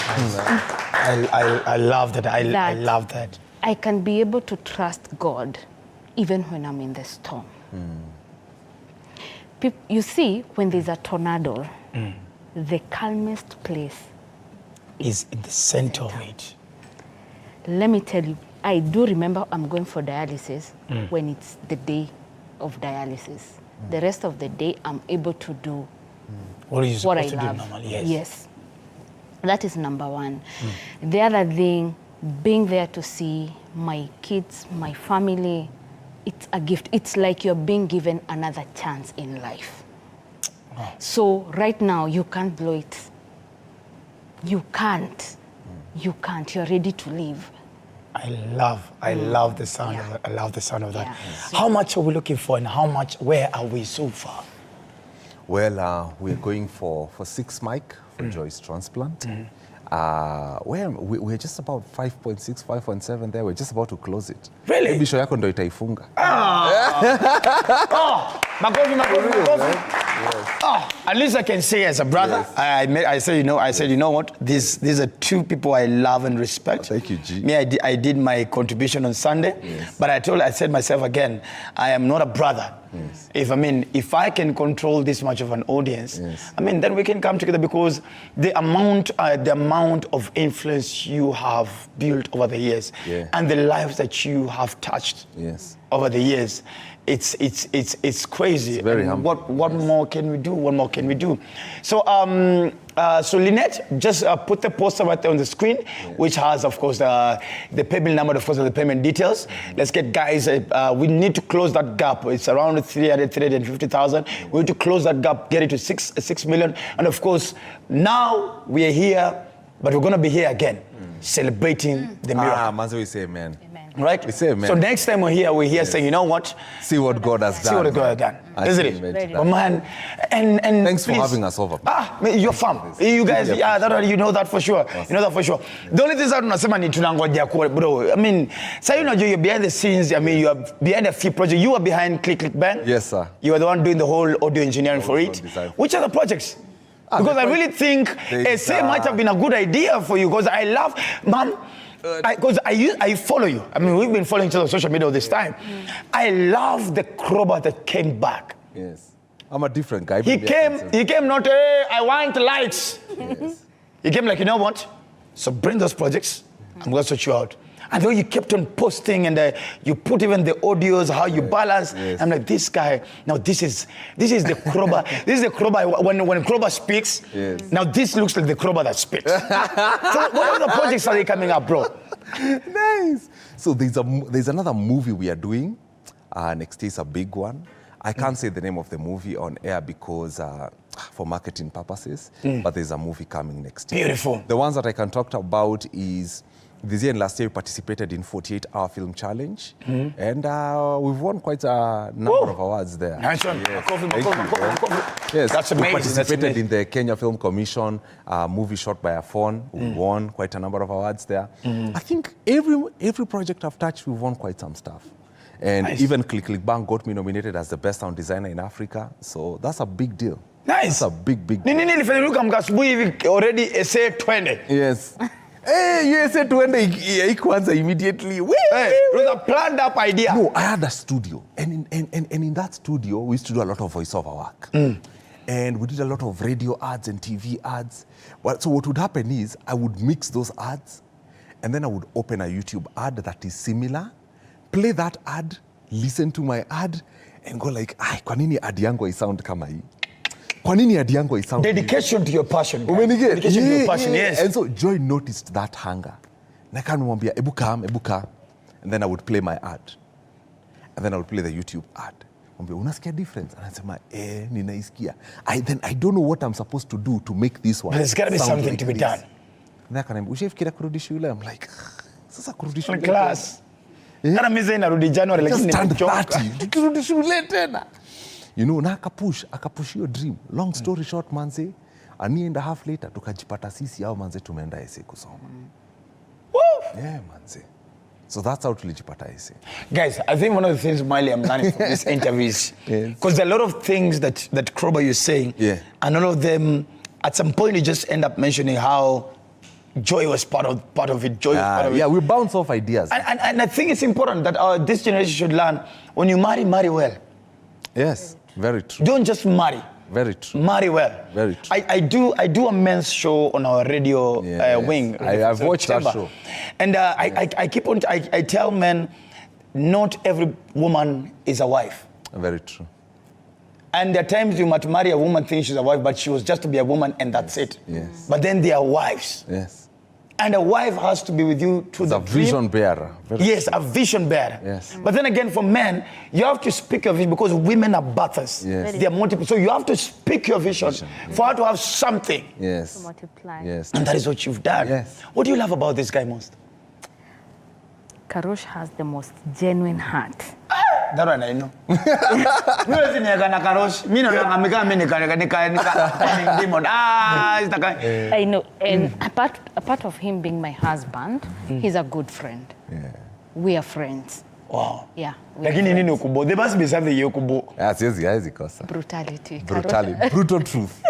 I love that. I love that. I can be able to trust God even when I'm in the storm. You see, when there's a tornado, the calmest place is in the center of it. Let me tell you, I do remember I'm going for dialysis when it's the day of dialysis. The rest of the day, I'm able to do what I love. Do normally, yes. That is number one. The other thing, being there to see my kids, my family, it's a gift. It's like you're being given another chance in life. Oh. So right now, you can't blow it. You can't. You can't. You're ready to live. I love the sound of it. I love the sound of that. Yeah. How much are we looking for, and where are we so far? Well, we're going for 6 mic for Joy's transplant. We're just about 5.6, 5.7 there. We're just about to close it. Really? Maybe show yako ndo itaifunga. Makofi. Yes. At least I can say as a brother, yes. I said, you know what? These are 2 people I love and respect. Thank you, G. Me, I did my contribution on Sunday, yes. But I said myself again, I am not a brother. Yes. If I can control this much of an audience, yes. Then we can come together, because the amount of influence you have built over the years, yeah. And the lives that you have touched, yes. Over the years, it's crazy. It's very humble. What yes. more can we do? What more can we do? So so Lynette, just put the poster right there on the screen, yes. Which has, of course, the payment number, of course, and the payment details. Let's get guys. We need to close that gap. It's around 350,000. We need to close that gap, get it to 6 million, and of course, now we are here, but we're gonna be here again, celebrating the miracle. Manzo, we say amen. Right? We say amen. So next time we're here yes. saying, you know what? See what God has done. See what God has done. Isn't it? But man, and thanks please, for having us over. You're fam. You guys, you know that for sure. Awesome. You know that for sure. The only thing that unasema ni tunangoja kwa bro. So you're behind the scenes. You are behind a few projects. You are behind Click Bang. Yes, sir. You are the one doing the whole audio engineering for it. Which other projects? Because I really think SA might have been a good idea for you, because I love, man. Because I follow you. We've been following each other on social media all this time. I love the Krowbar that came back. Yes. I'm a different guy. He came not, hey, I want likes. Yes. He came like, you know what? So bring those projects. I'm going to sort you out. And then you kept on posting, and you put even the audios, how you balance. Yes. I'm like, this guy, now this is the Krowbar. This is the Krowbar, when Krowbar speaks, yes. Now this looks like the Krowbar that speaks. So what other projects are they coming up, bro? Nice. So there's another movie we are doing. Next year is a big one. I can't say the name of the movie on air because for marketing purposes, but there's a movie coming next year. Beautiful. The ones that I can talk about is, this year and last year we participated in 48-hour film challenge, and we've won quite a number of awards there. Nice one. Yes. Yes, that's amazing. We participated in the Kenya Film Commission, movie shot by a phone. We won quite a number of awards there. I think every project I've touched, we've won quite some stuff. And nice. Even Click Bang got me nominated as the best sound designer in Africa. So that's a big deal. Nice. That's a big deal. Already essay 20. Yes. Hey, you said to end immediately. It was a planned up idea. No, I had a studio. And in that studio, we used to do a lot of voiceover work. And we did a lot of radio ads and TV ads. So what would happen is, I would mix those ads, and then I would open a YouTube ad that is similar, play that ad, listen to my ad, and go like, kwa nini ad yangu sound kama hii? Kwa nini ad yangu sound? Dedication to your passion. Dedication to your passion, yes. And so Joy noticed that hunger. Na kanimwambia, ebu come. And then I would play my ad. And then I would play the YouTube ad. Mwambia, unasikia difference? And I said, ninaisikia. I don't know what I'm supposed to do to make this one. But there's got to be something like to be done. And then kanimwambia, ushafikiria kurudi shule? I'm like, sasa kurudi shule. Class. Kana mize inarudi January lakini nimechoka. Kurudi shule tena. You know, na akapush your dream. Long story short, manze, a year and a half later, tukajipata sisi au manze tumeenda SA kusoma. Woo! Yeah, manze. So that's how tulijipata SA. Guys, I think one of the things, Miley, I'm learning from this interview is, because there are a lot of things that Krowbar you're saying, and all of them, at some point you just end up mentioning how Joy was part of it. Joy was part of it. Yeah, we bounce off ideas. And I think it's important that this generation should learn, when you marry well. Yes. Very true. Don't just marry. Very true. Marry well. Very true. I do a men's show on our radio wing. I've watched that show. And I keep on, I tell men, not every woman is a wife. Very true. And there are times you might marry a woman thinking she's a wife, but she was just to be a woman and that's it. Yes. But then they are wives. Yes. And a wife has to be with you to the vision bearer. Yes, a vision bearer. Yes. But then again, for men, you have to speak your vision because women are birthers. Yes. They are multiple. So you have to speak your vision for her to have something. Yes. To multiply. Yes. And that is what you've done. Yes. What do you love about this guy most? Karosh has the most genuine heart. That one I know. I know, and apart of him being my husband, he's a good friend. Yeah. We are friends. Wow. Yeah. Lakini nini ukubo? There must be something you ukubo. Siwezi kosa. Brutality. Brutal truth.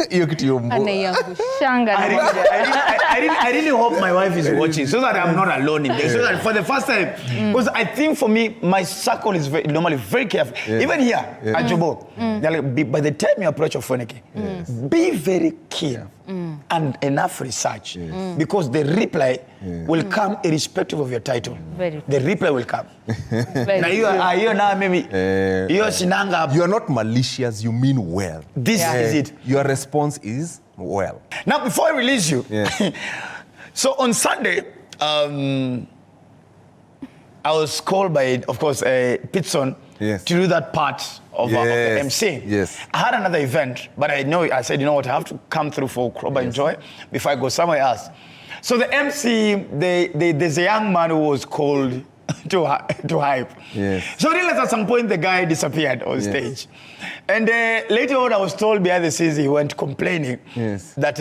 Hiyo kitu yombo. Anaiangushanga. I really hope my wife is watching so that I'm not alone in this. So that for the first time, because I think for me, my circle is normally very careful. Yeah. Even here at Jobo, like, by the time you approach Drofweneke, be very keen and enough research because the reply will come irrespective of your title. The reply will come. You are not malicious, you mean well. This is it. Your response is well. Now, before I release you, so on Sunday, I was called by, of course, Pitson to do that part of the MC. Yes. I had another event, but I said, you know what, I have to come through for Krowbar and Joy before I go somewhere else. So the MC, there's a young man who was called to hype. Yes. So I realized at some point the guy disappeared on stage. And later on I was told behind the scenes he went complaining that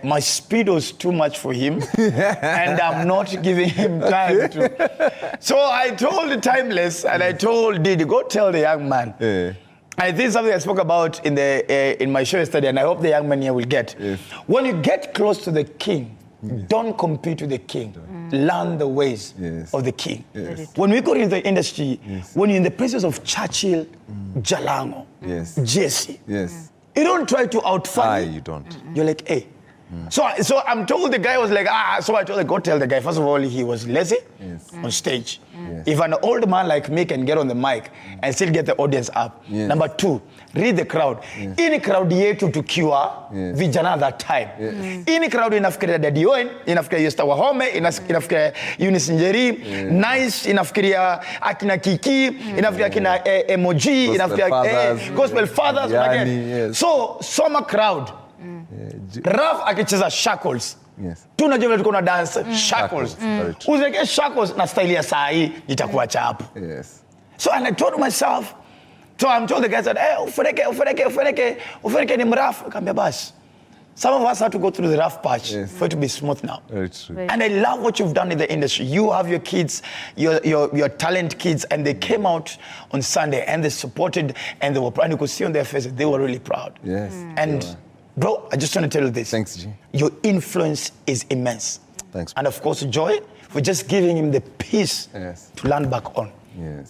my speed was too much for him and I'm not giving him time to. So I told Timeless and I told Didi, go tell the young man. I think something I spoke about in my show yesterday and I hope the young man here will get. When you get close to the king, don't compete with the king. Learn the ways of the king. When we go into the industry, when you're in the presence of Churchill, Jalango, Jesse, you don't try to outfund. You don't. You're like, hey. So I'm told the guy was like, so I told him, go tell the guy, first of all, he was lazy on stage. If an old man like me can get on the mic and still get the audience up. Number two, read the crowd. Any crowd yetu tukiwa vijana that time. Any crowd inafikiria Daddy Owen, inafikiria Yesta Wahome, inafikiria Eunice Njeri, Nice, inafikiria akina Kiki, inafikiria akina Emoji, inafikiria Gospel Fathers. Again. So, summer crowd. Raf akicheza shackles. Tunajua vile tuko na dance shackles. Uzeke shackles na style ya saa hii itakuwa chapu. So and I told myself, so I'm told the guys that, hey, Drofweneke ni mrafu. Kambia bas. Some of us have to go through the rough patch for it to be smooth now. And I love what you've done in the industry. You have your kids, your talent kids, and they came out on Sunday and they supported and they were proud. You could see on their faces, they were really proud. And bro, I just want to tell you this. Thanks, G. Your influence is immense. Thanks. And of course, Joy, for just giving him the peace to land back on.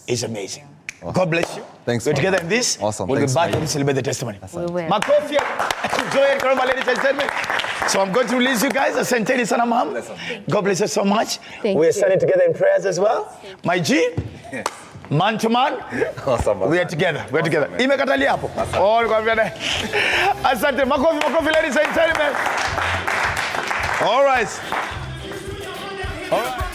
Is amazing. Awesome. God bless you. Thanks. We're together in this. Awesome. We'll Thanks, be back man. and celebrate the testimony. We will. Makofi, Joy and Krowbar, ladies and gentlemen. So I'm going to release you guys. Asanteni sana ma'am. God bless you so much. We're standing together in prayers as well. My G. Man to man. Awesome. We are together. We're together. Imekatalia hapo. Oh, asante. Makofi, ladies and gentlemen. All right. All right.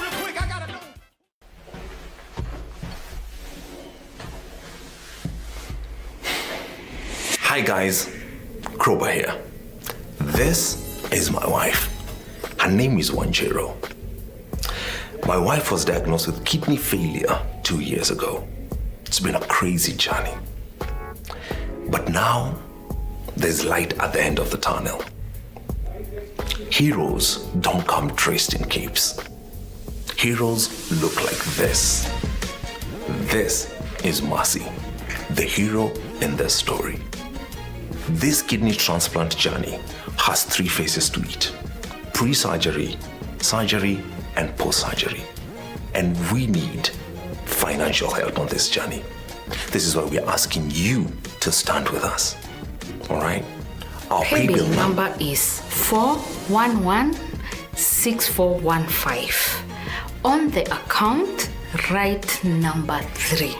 Hi guys, Krowbar here. This is my wife. Her name is Wanjiro. My wife was diagnosed with kidney failure 2 years ago. It's been a crazy journey. But now, there's light at the end of the tunnel. Heroes don't come dressed in capes. Heroes look like this. This is Mercy, the hero in this story. This kidney transplant journey has 3 phases to it: pre-surgery, surgery, and post-surgery. And we need financial help on this journey. This is why we are asking you to stand with us. all right? Our paybill number is 4116415. On the account, write number 3.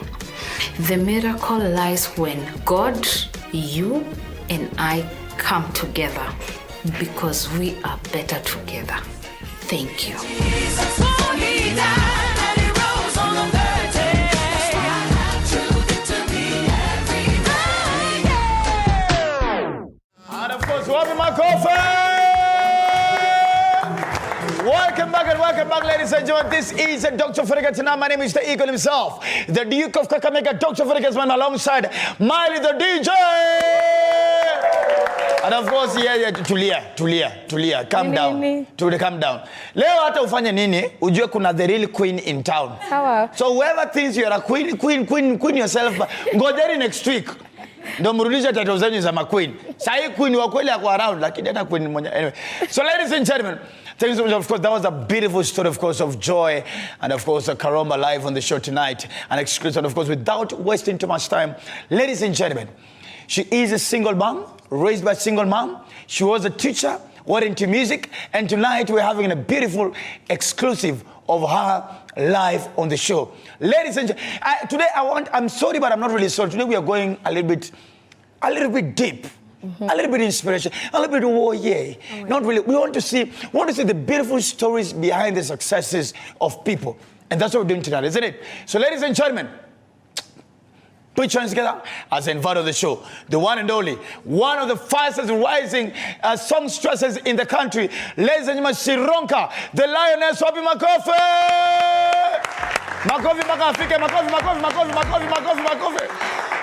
The miracle lies when God, you, and I come together, because we are better together. Thank you. And of course, welcome my coffee! Welcome back, ladies and gentlemen. This is Dr. Drofweneke tonight. My name is the Eagle himself, the Duke of Kakamega. Dr. Drofweneke is man alongside Miley the DJ. And of course, tulia, calm down. Calm down. Leo hata ufanye nini, ujue kuna the real queen in town. Sawa. So whoever thinks you're a queen yourself, go there next week. Ndo mrudisha title zenyu za queen. Sahi queen wa kweli ako around, lakini hata queen mmoja. Anyway, so ladies and gentlemen, thank you so much. Of course, that was a beautiful story, of course, of Joy, and of course, Krowbar live on the show tonight, and exclusive. Of course, without wasting too much time, ladies and gentlemen, she is a single mom, raised by a single mom. She was a teacher, went into music, and tonight we're having a beautiful exclusive of her live on the show. Ladies and gentlemen, today I'm sorry, but I'm not really sorry. Today we are going a little bit deep. A little bit inspiration, a little bit Not really. We want to see the beautiful stories behind the successes of people. And that's what we're doing tonight, isn't it? So ladies and gentlemen, put your hands together as I invite on the show, the one and only, one of the fastest rising songstresses in the country, ladies and gentlemen, Shirona the Lioness. Wapi makofi! Makofi.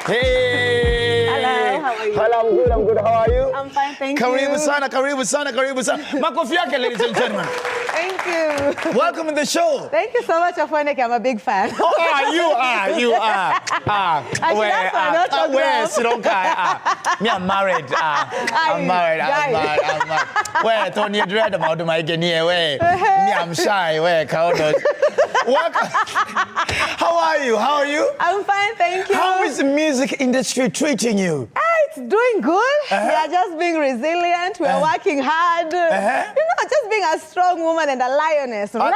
Hey! Hello, how are you? Hello, I'm good. How are you? I'm fine, thank Karibu you. sana. Makofi yake, ladies and gentlemen. Thank you. Welcome to the show. Thank you so much, Drofweneke. I'm a big fan. Oh, you are. Where, Shirona? Me, I'm married. I'm married. Where, Tony Dread about my Genie? Where? Me, I'm shy. Where, Kaudos? How are you? I'm fine, thank you. How is the music industry treating you? It's doing good. We are just being resilient. We are working hard. You know, just being a strong woman and a lioness. Where?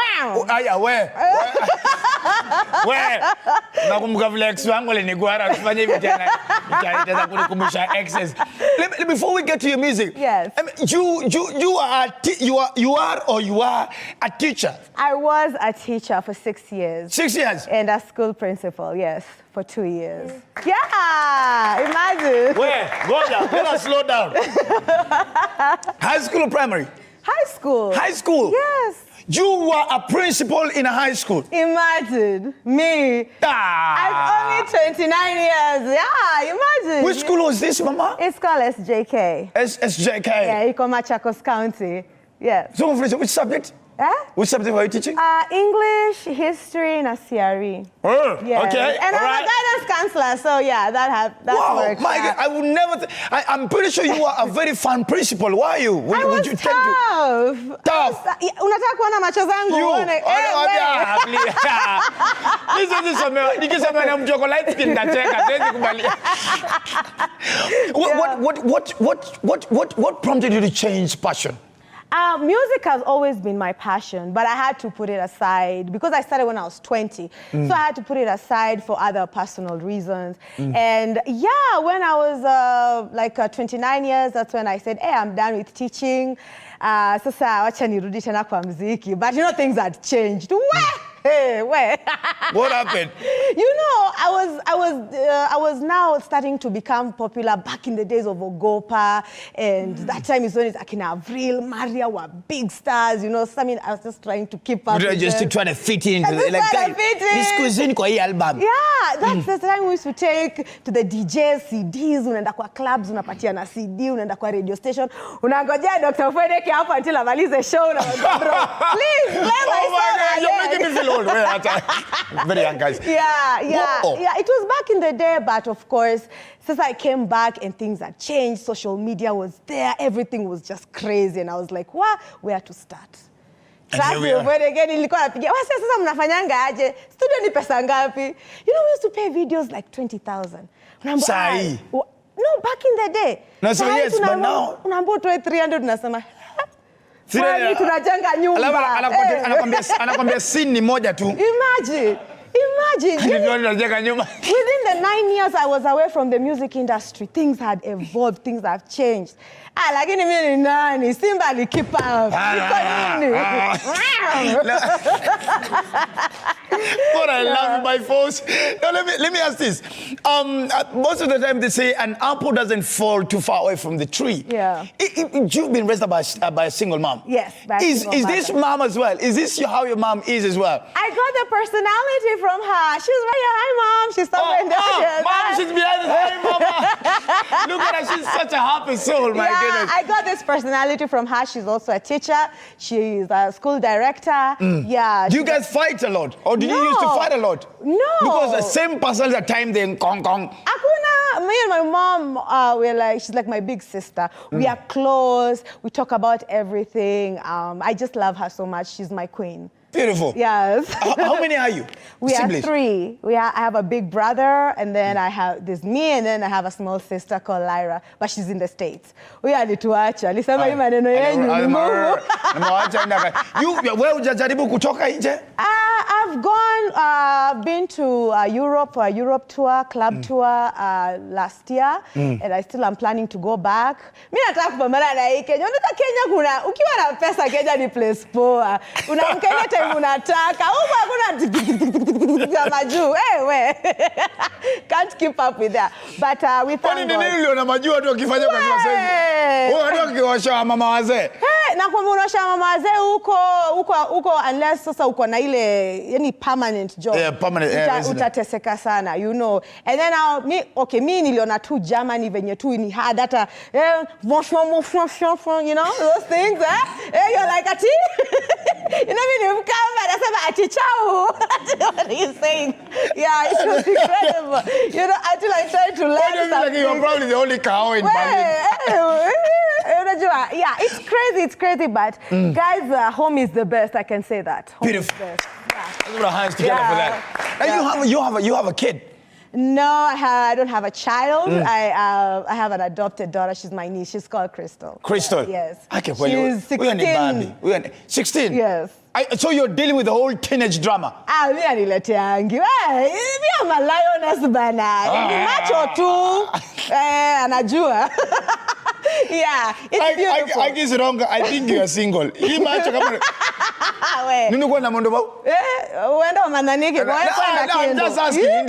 Before we get to your music, yes. You are a teacher. I was a teacher for 6 years. 6 years? And a school principal, yes, for 2 years. Yeah, imagine. Where? Go down. Let us slow down. High school or primary? High school. High school? Yes. You were a principal in a high school. Imagine me. I'm only 29 years. Yeah, imagine. Which school was this, Mama? It's called SJK. SJK. Yeah, Iko Machakos County. Yes. So, which subject? Which subject were you teaching? English, history, and a CRE. Oh, yes. Okay. And I'm a guidance counselor, so yeah, that works. My God, I would never. I'm pretty sure you are a very fun principal. Why are you? Would you tough. Unataka kuona macho zangu uone. What prompted you to change passion? Music has always been my passion, but I had to put it aside because I started when I was 20. So I had to put it aside for other personal reasons. And yeah, when I was 29 years, that's when I said, hey, I'm done with teaching. Sasa wacha nirudi tena kwa muziki. But you know, things had changed. Hey, where? What happened? You know, I was now starting to become popular back in the days of Ogopa, and that time is when it's Akina Avril, Maria were big stars, you know. So, I mean, I was just trying to keep up. You just trying to fit in. This cuisine kwa hii album. Yeah, that's the time we used to take to the DJs, CDs, unaenda kwa clubs, unapatia na CD, unaenda kwa radio station, unangojea Dr. Drofweneke hapa until amalize show na bro. Please, play my song. Oh my God, you're making me feel old. Very young guys. Yeah. It was back in the day, but of course, since I came back and things had changed, social media was there, everything was just crazy, and I was like, what? Where to start? Studio ni pesa ngapi? You know, we used to pay videos like 20,000. No, back in the day. No, so yes, but now. Unaambiwa utoe 300 unasema. Kwani tunajenga nyumba. Anakwambia scene ni moja tu. Imagine. Within the 9 years I was away from the music industry, things had evolved, things have changed. Lakini mimi ni nani? Simba li keep up. But I love my folks. Now let me ask this. Most of the time they say an apple doesn't fall too far away from the tree. Yeah. You've been raised by a single mom. Yes. Is this mom as well? Is this how your mom is as well? I got the personality from her. She's right here. Hi, Mom. She's somewhere in there. Mom, she's behind the Hey, Mama. Look at her. She's such a happy soul. My goodness. I got this personality from her. She's also a teacher. She's a school director. Yeah. Do you guys fight a lot? Or did you used to fight a lot? No. Because the same person at the time they kong. Akuna. Me and my mom, we're like, she's like my big sister. We are close. We talk about everything. I just love her so much. She's my queen. Beautiful. Yes. How many are you? We siblings? are 3. I have a big brother, and then there's me, and then I have a small sister called Lyra, but she's in the States. We are alituacha. Alisema hii maneno yenu ni Mungu. Wewe hujajaribu kutoka nje? I've been to Europe tour, club tour last year, and I still am planning to go back. Mimi nataka kupambana na hii Kenya. Unataka Kenya ukiwa na pesa Kenya ni place poa. Unamkenya time unataka. Huko hakuna majuu. We. Can't keep up with that. But we thank God. Kwani nini uliona majuu watu wakifanya kwa sasa hivi? Wewe watu wakiosha mama wazee. Na kwa unaosha mama wazee huko unless sasa uko na ile yani permanent job. Yeah, permanent. Utateseka sana, you know. And then me niliona tu Germany venye tu ni hard hata you know those things you're like ati you know me mkamba nasema ati chao. What are you saying? Yeah, it was incredible. You know, until I tried to learn something. Like you're probably the only cow in Berlin. Yeah, it's crazy, but guys, home is the best. I can say that. Home Beautiful. is the best. Let's put our hands together for that. Now you have a kid. No, I don't have a child. I have an adopted daughter. She's my niece. She's called Crystal. Crystal? Yes. Okay, well, she's 16. 16? Yes. So you're dealing with the whole teenage drama? Mimi anileteangi. Mimi am a lioness bana. Ni macho tu. Anajua. Yeah, it's beautiful. I guess wrong. I think you are single. Hii macho kama nini kwa na mondo bau? Uenda mananiki kwa I'm just asking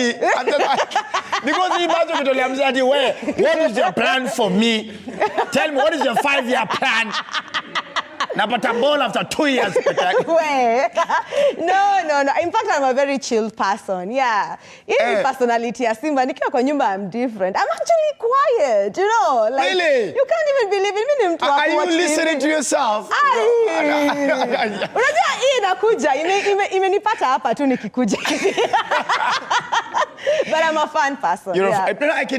because hii macho kitolea mzadi we. What is your plan for me? Tell me, what is your 5-year plan? Napata ball after 2 years. No. In fact, I'm a very chill person. Yeah. Even personality ya Simba, nikiwa kwa nyumba, I'm different. I'm actually quiet, you know. Like, really? You can't even believe it. Mimi ni mtu wa Are you listening to yourself? Unajua hii inakuja. Imenipata hapa tu nikikuja. But I'm a fun person.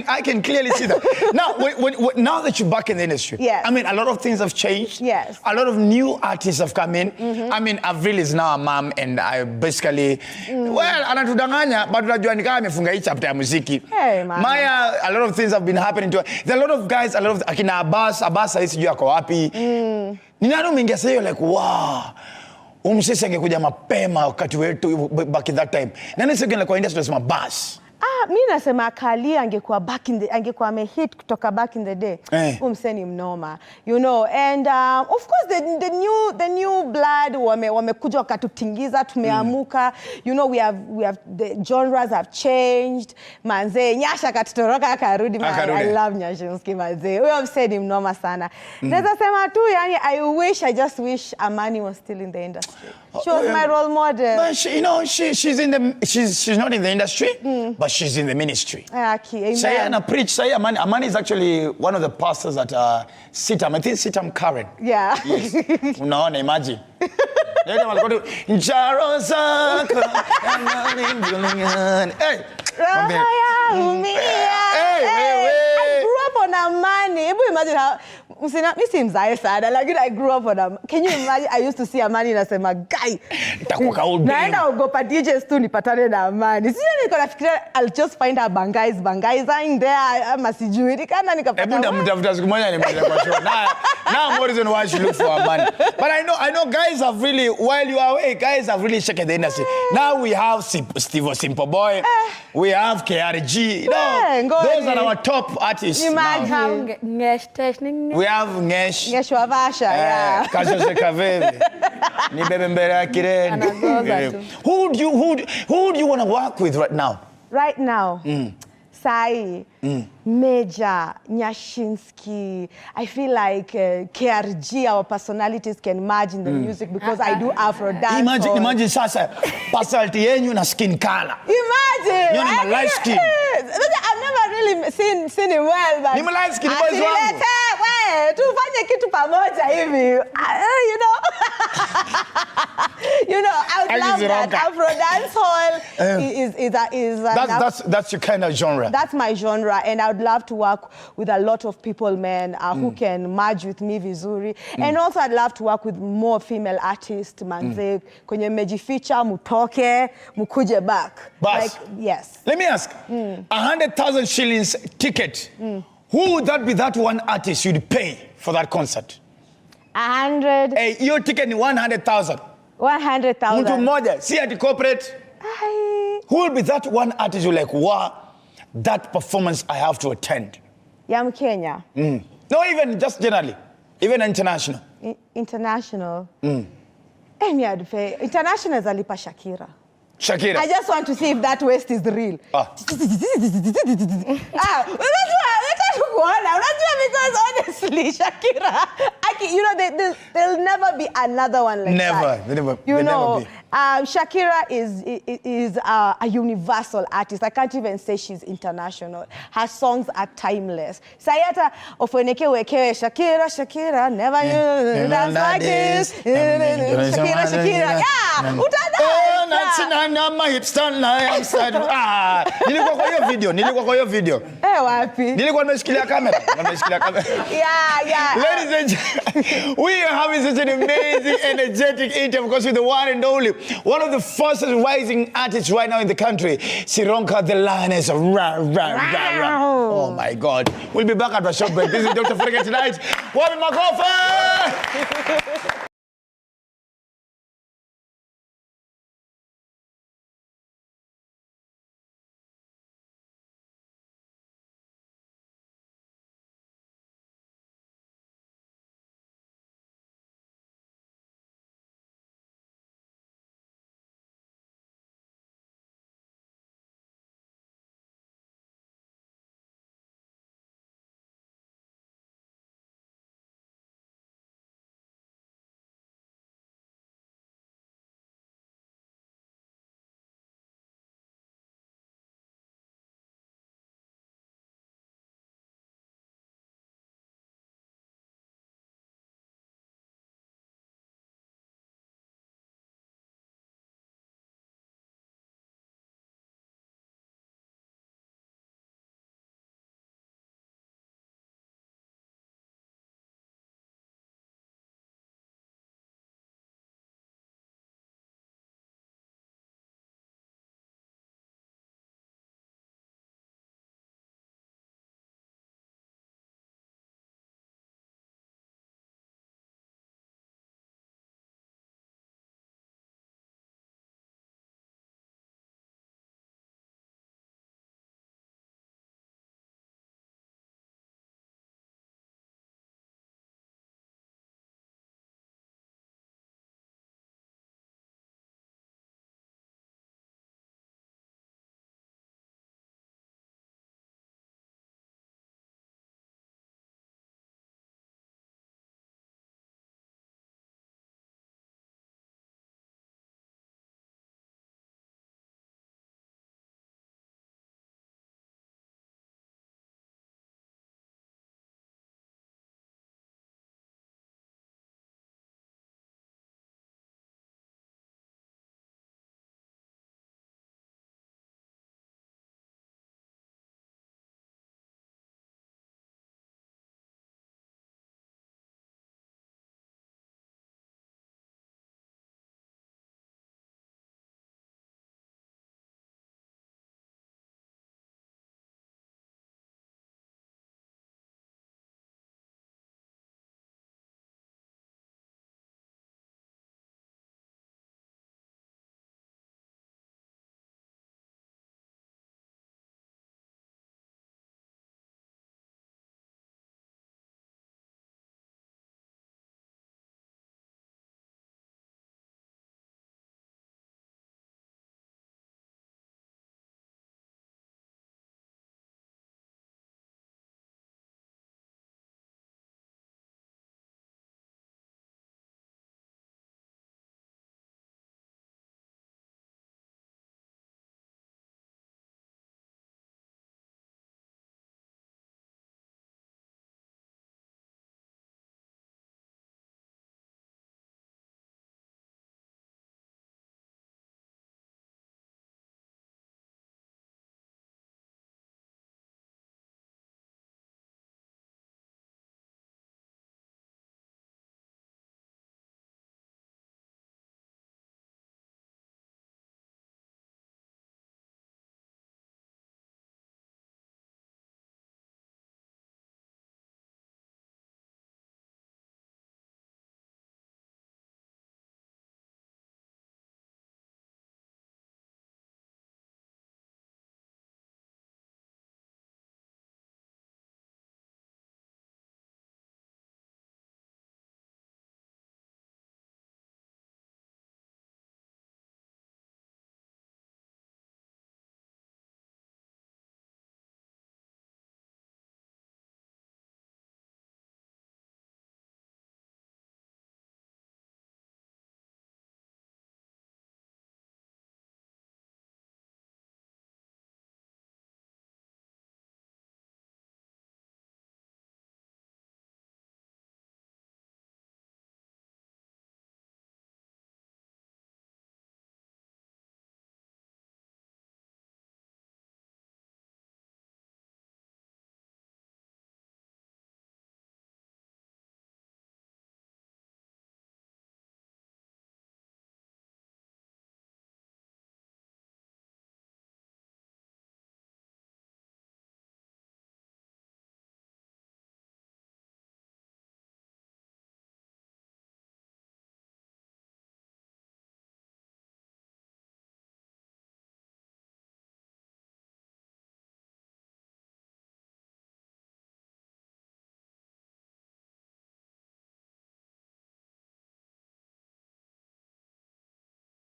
I can clearly see that. Now that you're back in the industry, yes. I mean, a lot of things have changed. Yes. A lot of new artists have come in. I mean, Avril is now a mom, and I basically, well, anatudanganya, but unajua ni kama amefunga hii chapter ya muziki. Hey, man. Maya, a lot of things have been happening to her. There are a lot of guys, akina Abbas hii sijui ako wapi. Ni nani umeingia sasa hiyo like, wow. Umsisi angekuja mapema wakati wetu back in that time. Nani sasa kwa industry tunasema Bass. Mimi nasema Kali angekuwa angekuwa amehit kutoka back in the day. Umseni mnoma. You know, and of course the new blood wamekuja wakatutingiza tumeamuka. You know, we have the genres have changed. Manze Nyasha katutoroka akarudi. I love Nyashinski manze. Huyo umseni mnoma sana. Naweza sema tu yani I just wish Amani was still in the industry. She was my role model. But she's not in the industry, but she's in the ministry. Say and preach. Say Amani is actually one of the pastors at Sitam. I think Sitam Karen. Yeah. Yes. Unaona, imagine. Hey. I grew up on Amani. Imagine how, like I grew up on them. Can you imagine? I used to see Amani and say, "My guy, naenda ugopa DJs tu nipatane na Amani." Sisi niko nafikiria I'll just find her bangais there. Masijui nikana nikapata. Hebu ndamtafuta siku moja nimekuja kwa show. Now more reason why she look for Amani. But I know guys have really, while you are away, guys have really shaken the industry. Now we have Steve Simple Boy, we have KRG. You know, those are our top artists. Imagine. We have Ngesh. Ngesh Wavasha, yeah. Kajose Kaveve. Ni bebe mbele ya kireni. Who do you want to work with right now? Right now? Sai, Major, Nyashinsky. I feel like KRG, our personalities can merge in the music because I do Afro dance. Imagine sasa, personality yenyu na skin color. Imagine! You're my light skin. I've never really seen him well, but... Ni light skin, boys wangu. Tufanye kitu pamoja hivi. You know, I would love that. Afro dance hall that's your kind of genre. That's my genre, and I would love to work with a lot of people, man, who can merge with me vizuri. And also I'd love to work with more female artists, manze, kwenye mejificha, mutoke, mukuje back. Like, yes. Let me ask, 100,000 shillings ticket, who would that be that one artist you'd pay for that concert? 100. Hey, your ticket is 100,000. 100,000. Mtu mmoja, see at the corporate. Who will be that one artist you're like, wow, that performance I have to attend? Yam Kenya. No, even just generally, even international. International. I'd pay. International is Alipa Shakira. Shakira. I just want to see if that waist is real. Because honestly, Shakira, you know, there'll never be another one like that. Never. You know, Shakira is a universal artist. I can't even say she's international. Her songs are timeless. Sayata Ofweneke wekewe Shakira, never you dance like this. Shakira. Yeah, nilikuwa kwa hiyo video. Wapi? Nilikuwa nimeshikilia kamera. Yeah. Ladies and gentlemen, we are having such an amazing, energetic interview because with the one and only, one of the fastest rising artists right now in the country, Shirona the Lioness. Oh my God. We'll be back at the shop break. This is Drofweneke tonight. What my coffee?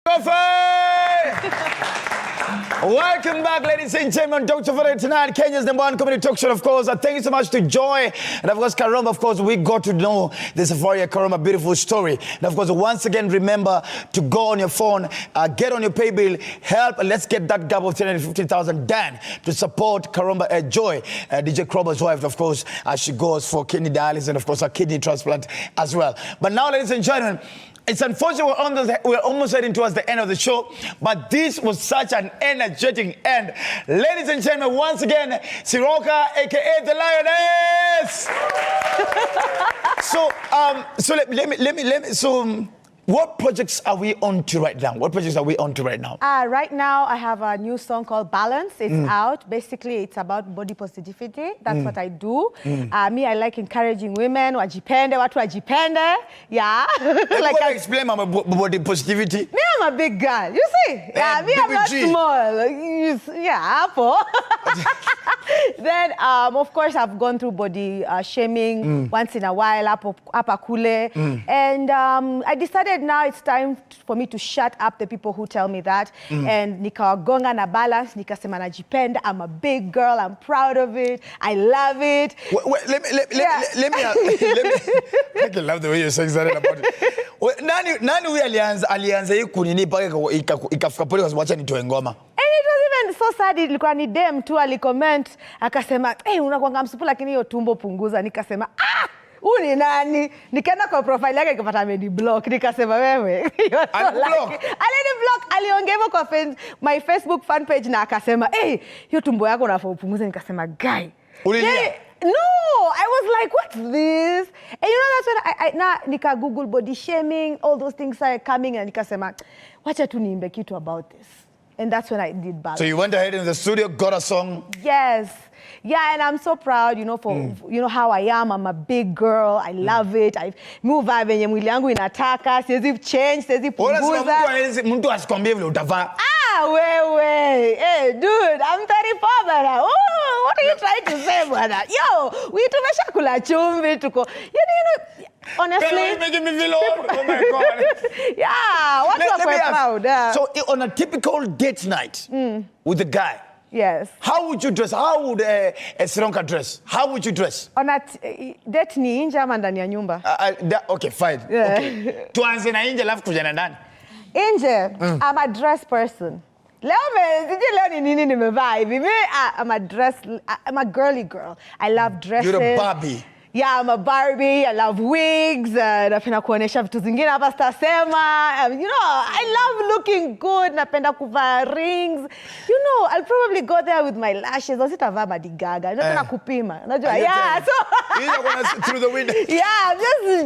Welcome back, ladies and gentlemen. Dr. Fere tonight, Kenya's #1 comedy talk show, of course. Thank you so much to Joy. And of course, Karoma, of course, we got to know the Safari Karoma beautiful story. And of course, once again, remember to go on your phone, get on your pay bill, help. Let's get that gap of 350,000 done to support Krowbar and Joy, DJ Krowbar's wife, of course, as she goes for kidney dialysis and, of course, a kidney transplant as well. But now, ladies and gentlemen, it's unfortunate we're almost heading towards the end of the show, but this was such an energetic end. Ladies and gentlemen, once again, Shirona, aka the Lioness. What projects are we on to right now? Right now, I have a new song called Balance. It's out. Basically, it's about body positivity. That's what I do. Me, I like encouraging women. Wajipende, watu wajipende. Yeah. Like explain my body positivity. Me, I'm a big girl. You see? Yeah, me, I'm not small. Yeah, Apple. Then, of course, I've gone through body shaming once in a while, apa kule. And I decided now it's time for me to shut up the people who tell me that. And nikawagonga na balance, nikasema najipenda. I'm a big girl. I'm proud of it. I love it. Let me I love the way you're so excited about it. Nani huyu alianza hii kunini paka ikafika pole kwa wacha nitoe ngoma. And it was even so sad, ilikuwa ni dem tu alicomment akasema, "Hey, unakuanga msupu lakini hiyo tumbo punguza." Nikasema, "Huyu ni nani?" Nikaenda kwa profile yake nikapata ameni-block. Nikasema, "Wewe." Alini-block, aliongea hivyo kwa my Facebook fan page na akasema, "Hey, hiyo tumbo yako unafaa upunguze." Nikasema, "Guy." No, I was like, what's this? And you know, that's when I nika Google body shaming, all those things started coming, and nikasema, wacha tu niimbe kitu about this. And that's when I did Balance. So you went ahead in the studio, got a song? Yes. Yeah, and I'm so proud, you know, for you know how I am. I'm a big girl. I love it. I move venye mwili yangu inataka. Siwezi change, siwezi punguza. Mtu asikwambie vile utavaa. Wewe. Hey, dude, I'm 34 bana. Oh, what are you trying to say, bana? Yo, we tumeshakula chumvi tuko. You know, honestly. You're making me feel old. Oh my God. Yeah, what you are proud. So on a typical date night with a guy, yes. How would you dress? How would Shirona dress? How would you dress? On a date ni nje ama ndani ya nyumba? Okay, fine. Yeah. Okay. Tuanze na nje alafu kuja na ndani. Nje, I'm a dress person. Leo ni nini nimevaa hivi. I'm a girly girl. I love dresses. You're a Barbie. Yeah, I'm a Barbie. I love wigs. Napenda kuonesha vitu zingine hapa sitasema. You know, I love looking good. Napenda kuvaa rings. You know, I'll probably go there with my lashes. Sitavaa madigaga. Napenda kupima. Unajua? Yeah, so you're going through the window. Yeah, I'm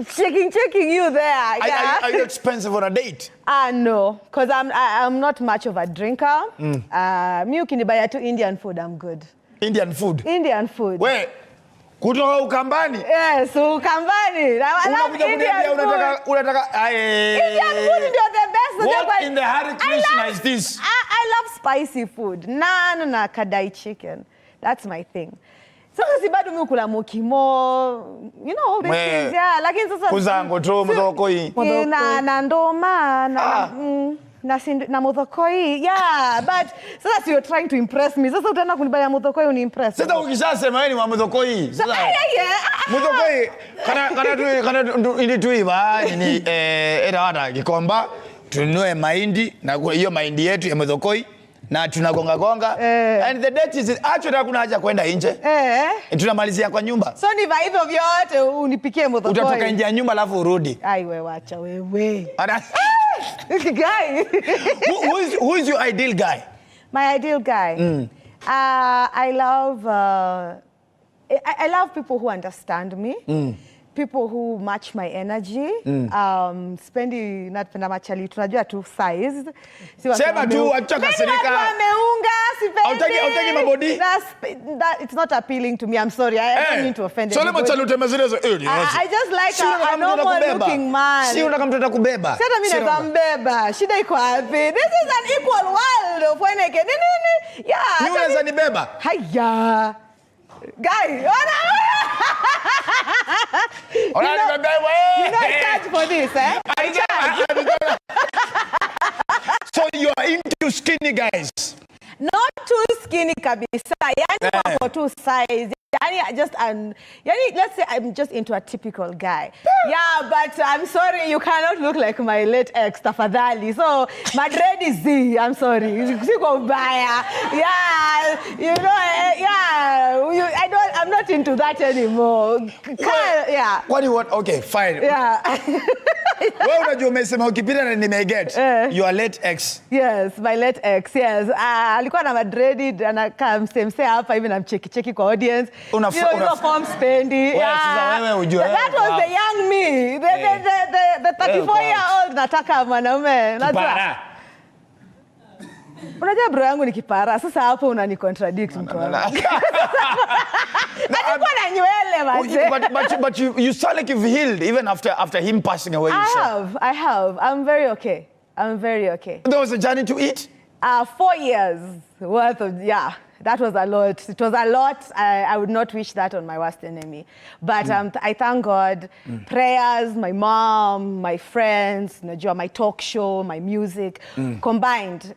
just checking you there. Yeah. Are you expensive on a date? No, because I'm not much of a drinker. Mi ukinibaya tu Indian food, I'm good. Indian food? Indian food. Wait. Kutoka Ukambani? Yes, Ukambani. I love Indian food. Indian food is the best. What in the Hare Krishna is this? I love spicy food. Na kadai chicken. That's my thing. Sasa si bado mimi kula mokimo, you know, all these things. Yeah, lakini sasa kuzango tro mudhokoi. Na ndoma na mudhokoi. Yeah, but sasa you're trying to impress me. Sasa utaenda kunibaya mudhokoi uniimpress. Sasa ukishasema wewe ni mudhokoi. Sasa mudhokoi kana ndi tuiva ni era hata kikomba tununue mahindi na hiyo mahindi yetu ya mudhokoi. Na tunagonga and the date is actually hakuna haja kwenda nje. Tunamalizia kwa nyumba. So ni hivyo vyote unipikie mudhokoi. Utatoka nje ya nyumba alafu urudi. Ai wewe acha wewe. Guy. who is your ideal guy? My ideal guy. I love people who understand me. People who match my energy. Spendi napenda machali tunajua tu size. Sema tu achoka sirika. Wameunga sipendi. Hautaki mabodi? It's not appealing to me. I'm sorry. I don't mean to offend anybody. So machali utemezelezo I just like a normal looking man. Si unataka mtu atakubeba. Sasa mimi naweza mbeba. Shida iko wapi? This is an equal world of Weneke. Yeah. Ni unaweza nibeba? Haya. Guy, you know I charge for this, eh? I charge. you are into skinny guys? Not too skinny kabisa. Yani wako too size. Yani let's say I'm just into a typical guy. Yeah, but I'm sorry, you cannot look like my late ex, tafadhali. So, Madrid is Z. I'm sorry. Siko mbaya. Yeah, you know, I'm not into that anymore. Yeah. What do you want? Okay, fine. Yeah. Wewe unajua umesema ukipita na nimeget. Your late ex. Yes, my late ex. Yes. Alikuwa na Madrid anakaa msemse hapa hivi na mcheki kwa audience. Una form spendi. Yeah. That was the young me. The 34-year-old nataka mwanaume. Unajua bro yangu ni kipara. Sasa hapo unani-contradict mtu wangu. Alikuwa na nywele manze. But you sound like you've healed even after him passing away. I have. I'm very okay. There was a journey to eat? 4 years worth of, yeah. That was a lot. It was a lot. I would not wish that on my worst enemy. But I thank God. Prayers, my mom, my friends, my talk show, my music, combined.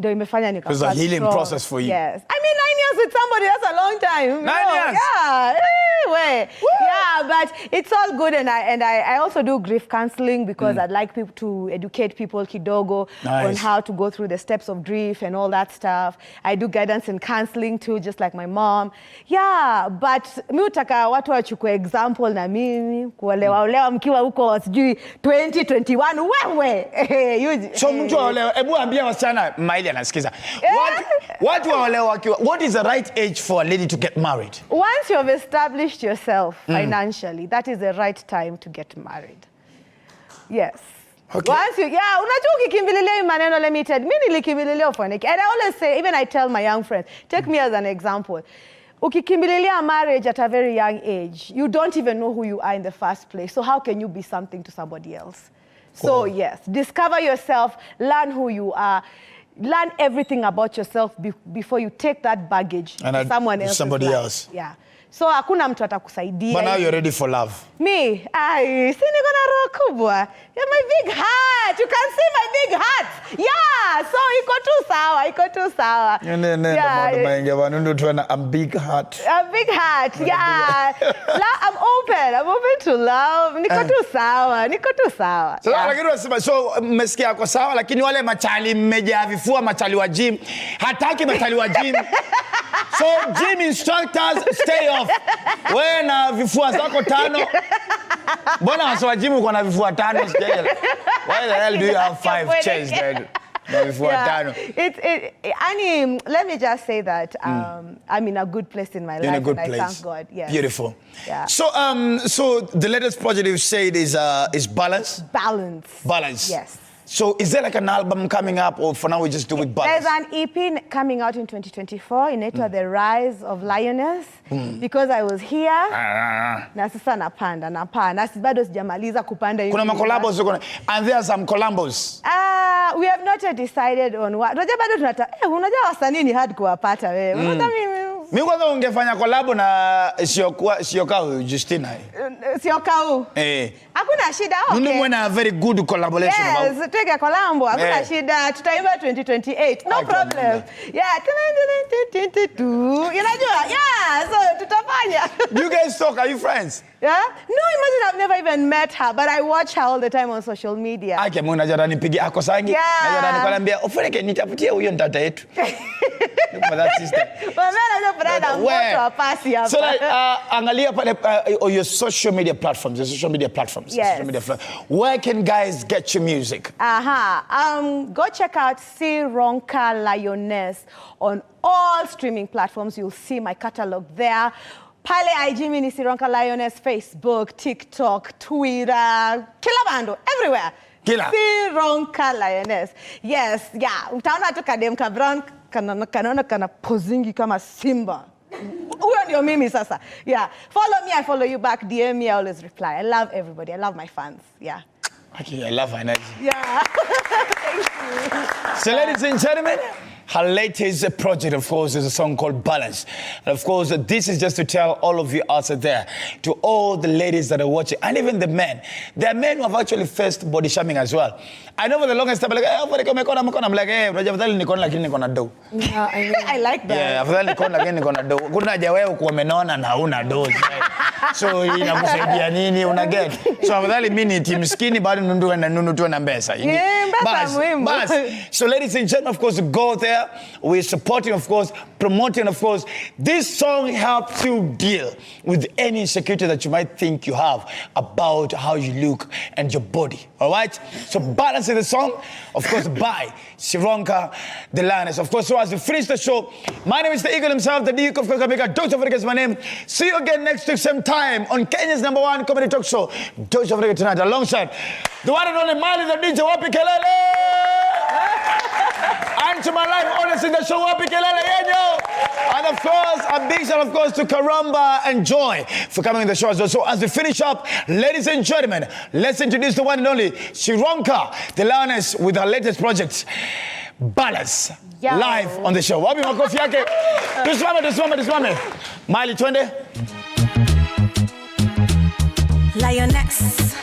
It was a healing process for you. Yes. I mean, 9 years with somebody, that's a long time. 9 years? Yeah. Anyway. Yeah, but it's all good. And I also do grief counseling because I'd like people to educate people kidogo on how to go through the steps of grief and all that stuff. I do guidance and counseling too, just like my mom. Yeah, but mi utaka watu wachukue example na mimi kuolewa mkiwa huko sijui 2021 wewe. So mtu waolewa, hebu ambia wasichana Maili anasikiza. What is the right age for a lady to get married? Once you've established yourself financially, that is the right time to get married. Yes. Okay. Once unajua ukikimbililia maneno limited. Mimi nilikimbililia Drofweneke. And I always say, even I tell my young friends, take me as an example. Ukikimbililia marriage at a very young age, you don't even know who you are in the first place. So how can you be something to somebody else? So yes, discover yourself, learn who you are. Learn everything about yourself before you take that baggage to someone else. Somebody else. Yeah. So hakuna mtu atakusaidia. But now you're ready for love. Me? Si niko na roho kubwa. Yeah, my big heart. You can see my big heart. Yeah, so iko tu sawa. I'm big heart. A big heart. Yeah. I'm open to love. Niko tu sawa. So lakini unasema mmesikia kwa sawa lakini wale machali mmejaa vifua machali wa gym. Hataki machali wa gym. So gym instructors stay off. Wewe na vifua zako 5. Mbona watu wa gym uko na vifua 5 scale? Why the hell do you have 5 chairs then? Let me just say that I'm in a good place in my life. In a good I place. thank God. Yes. Beautiful. Yeah. So the latest project you've said is Balance? Balance. Yes. So is there like an album coming up or for now we just do it Balance? There's an EP coming out in 2024 in The Rise of Lioness because I was here. Na sasa napanda. Na bado sijamaliza kupanda hivi. Kuna makolabos and there are some collabos. We have not yet decided on what. Unajua bado unajua wasanii ni hard kuwapata wewe. Unajua mimi kwanza ungefanya collab na Siokau Justina. Siokau. Hakuna shida. Okay. Ndio mwana a very good collaboration. Yes, tuweke collab. Hakuna shida. Tutaimba 2028. No problem. Yeah. Unajua? Yeah, so tutafanya. You guys talk, are you friends? Yeah? No, imagine I've never even met her, but I watch her all the time on social media. Ake mwana jara nipigi ako sangi. Yeah. Jara nikwambia Drofweneke nitafutie huyo mtata yetu. Look for that sister. So like angalia pale your social media platforms, Yes. Where can guys get your music? Go check out Shirona the Lioness on all streaming platforms. You'll see my catalog there. Pale IG mini Shirona the Lioness, Facebook, TikTok, Twitter, kila bando, everywhere. Shirona the Lioness. Yes, yeah. Utaona tu kadem ka brown kana pozingi kama simba. Huyo ndio mimi sasa. Yeah. Follow me, I follow you back. DM me, I always reply. I love everybody. I love my fans. Yeah. Okay, I love her energy. Yeah. Thank you. So ladies and gentlemen, her latest project, of course, is a song called Balance. And of course, this is just to tell all of you out there, to all the ladies that are watching, and even the men. There are men who have actually faced body shaming as well. I know for the longest time, I'm like, I'm like, hey, I like that. Yeah, so inakusaidia nini una get. So afadhali mimi team skinny bado nundu na nunu tu na mbesa. So ladies and gentlemen, of course, go there. We're supporting, of course, promoting, of course. This song helps you deal with any insecurity that you might think you have about how you look and your body. All right? So Balance is the song, of course, by Shirona the Lioness. Of course, so as we finish the show, my name is the Eagle himself, the Duke of Kakamega. Drofweneke is my name. See you again next week, same time, on Kenya's #1 comedy talk show, Drofweneke Tonight, alongside the one and only Miley, the DJ Wapi Kelele. And to my live audience in the show, Wapi Kelele Yenyo. And of course, a big shout, of course, to Krowbar and Joy for coming in the show as well. So as we finish up, ladies and gentlemen, let's introduce the one and only Shirona the Lioness with her latest project, Balance. Yo. Live on the show. Wapi makofi yake? Tusimame. Miley, twende. Lioness.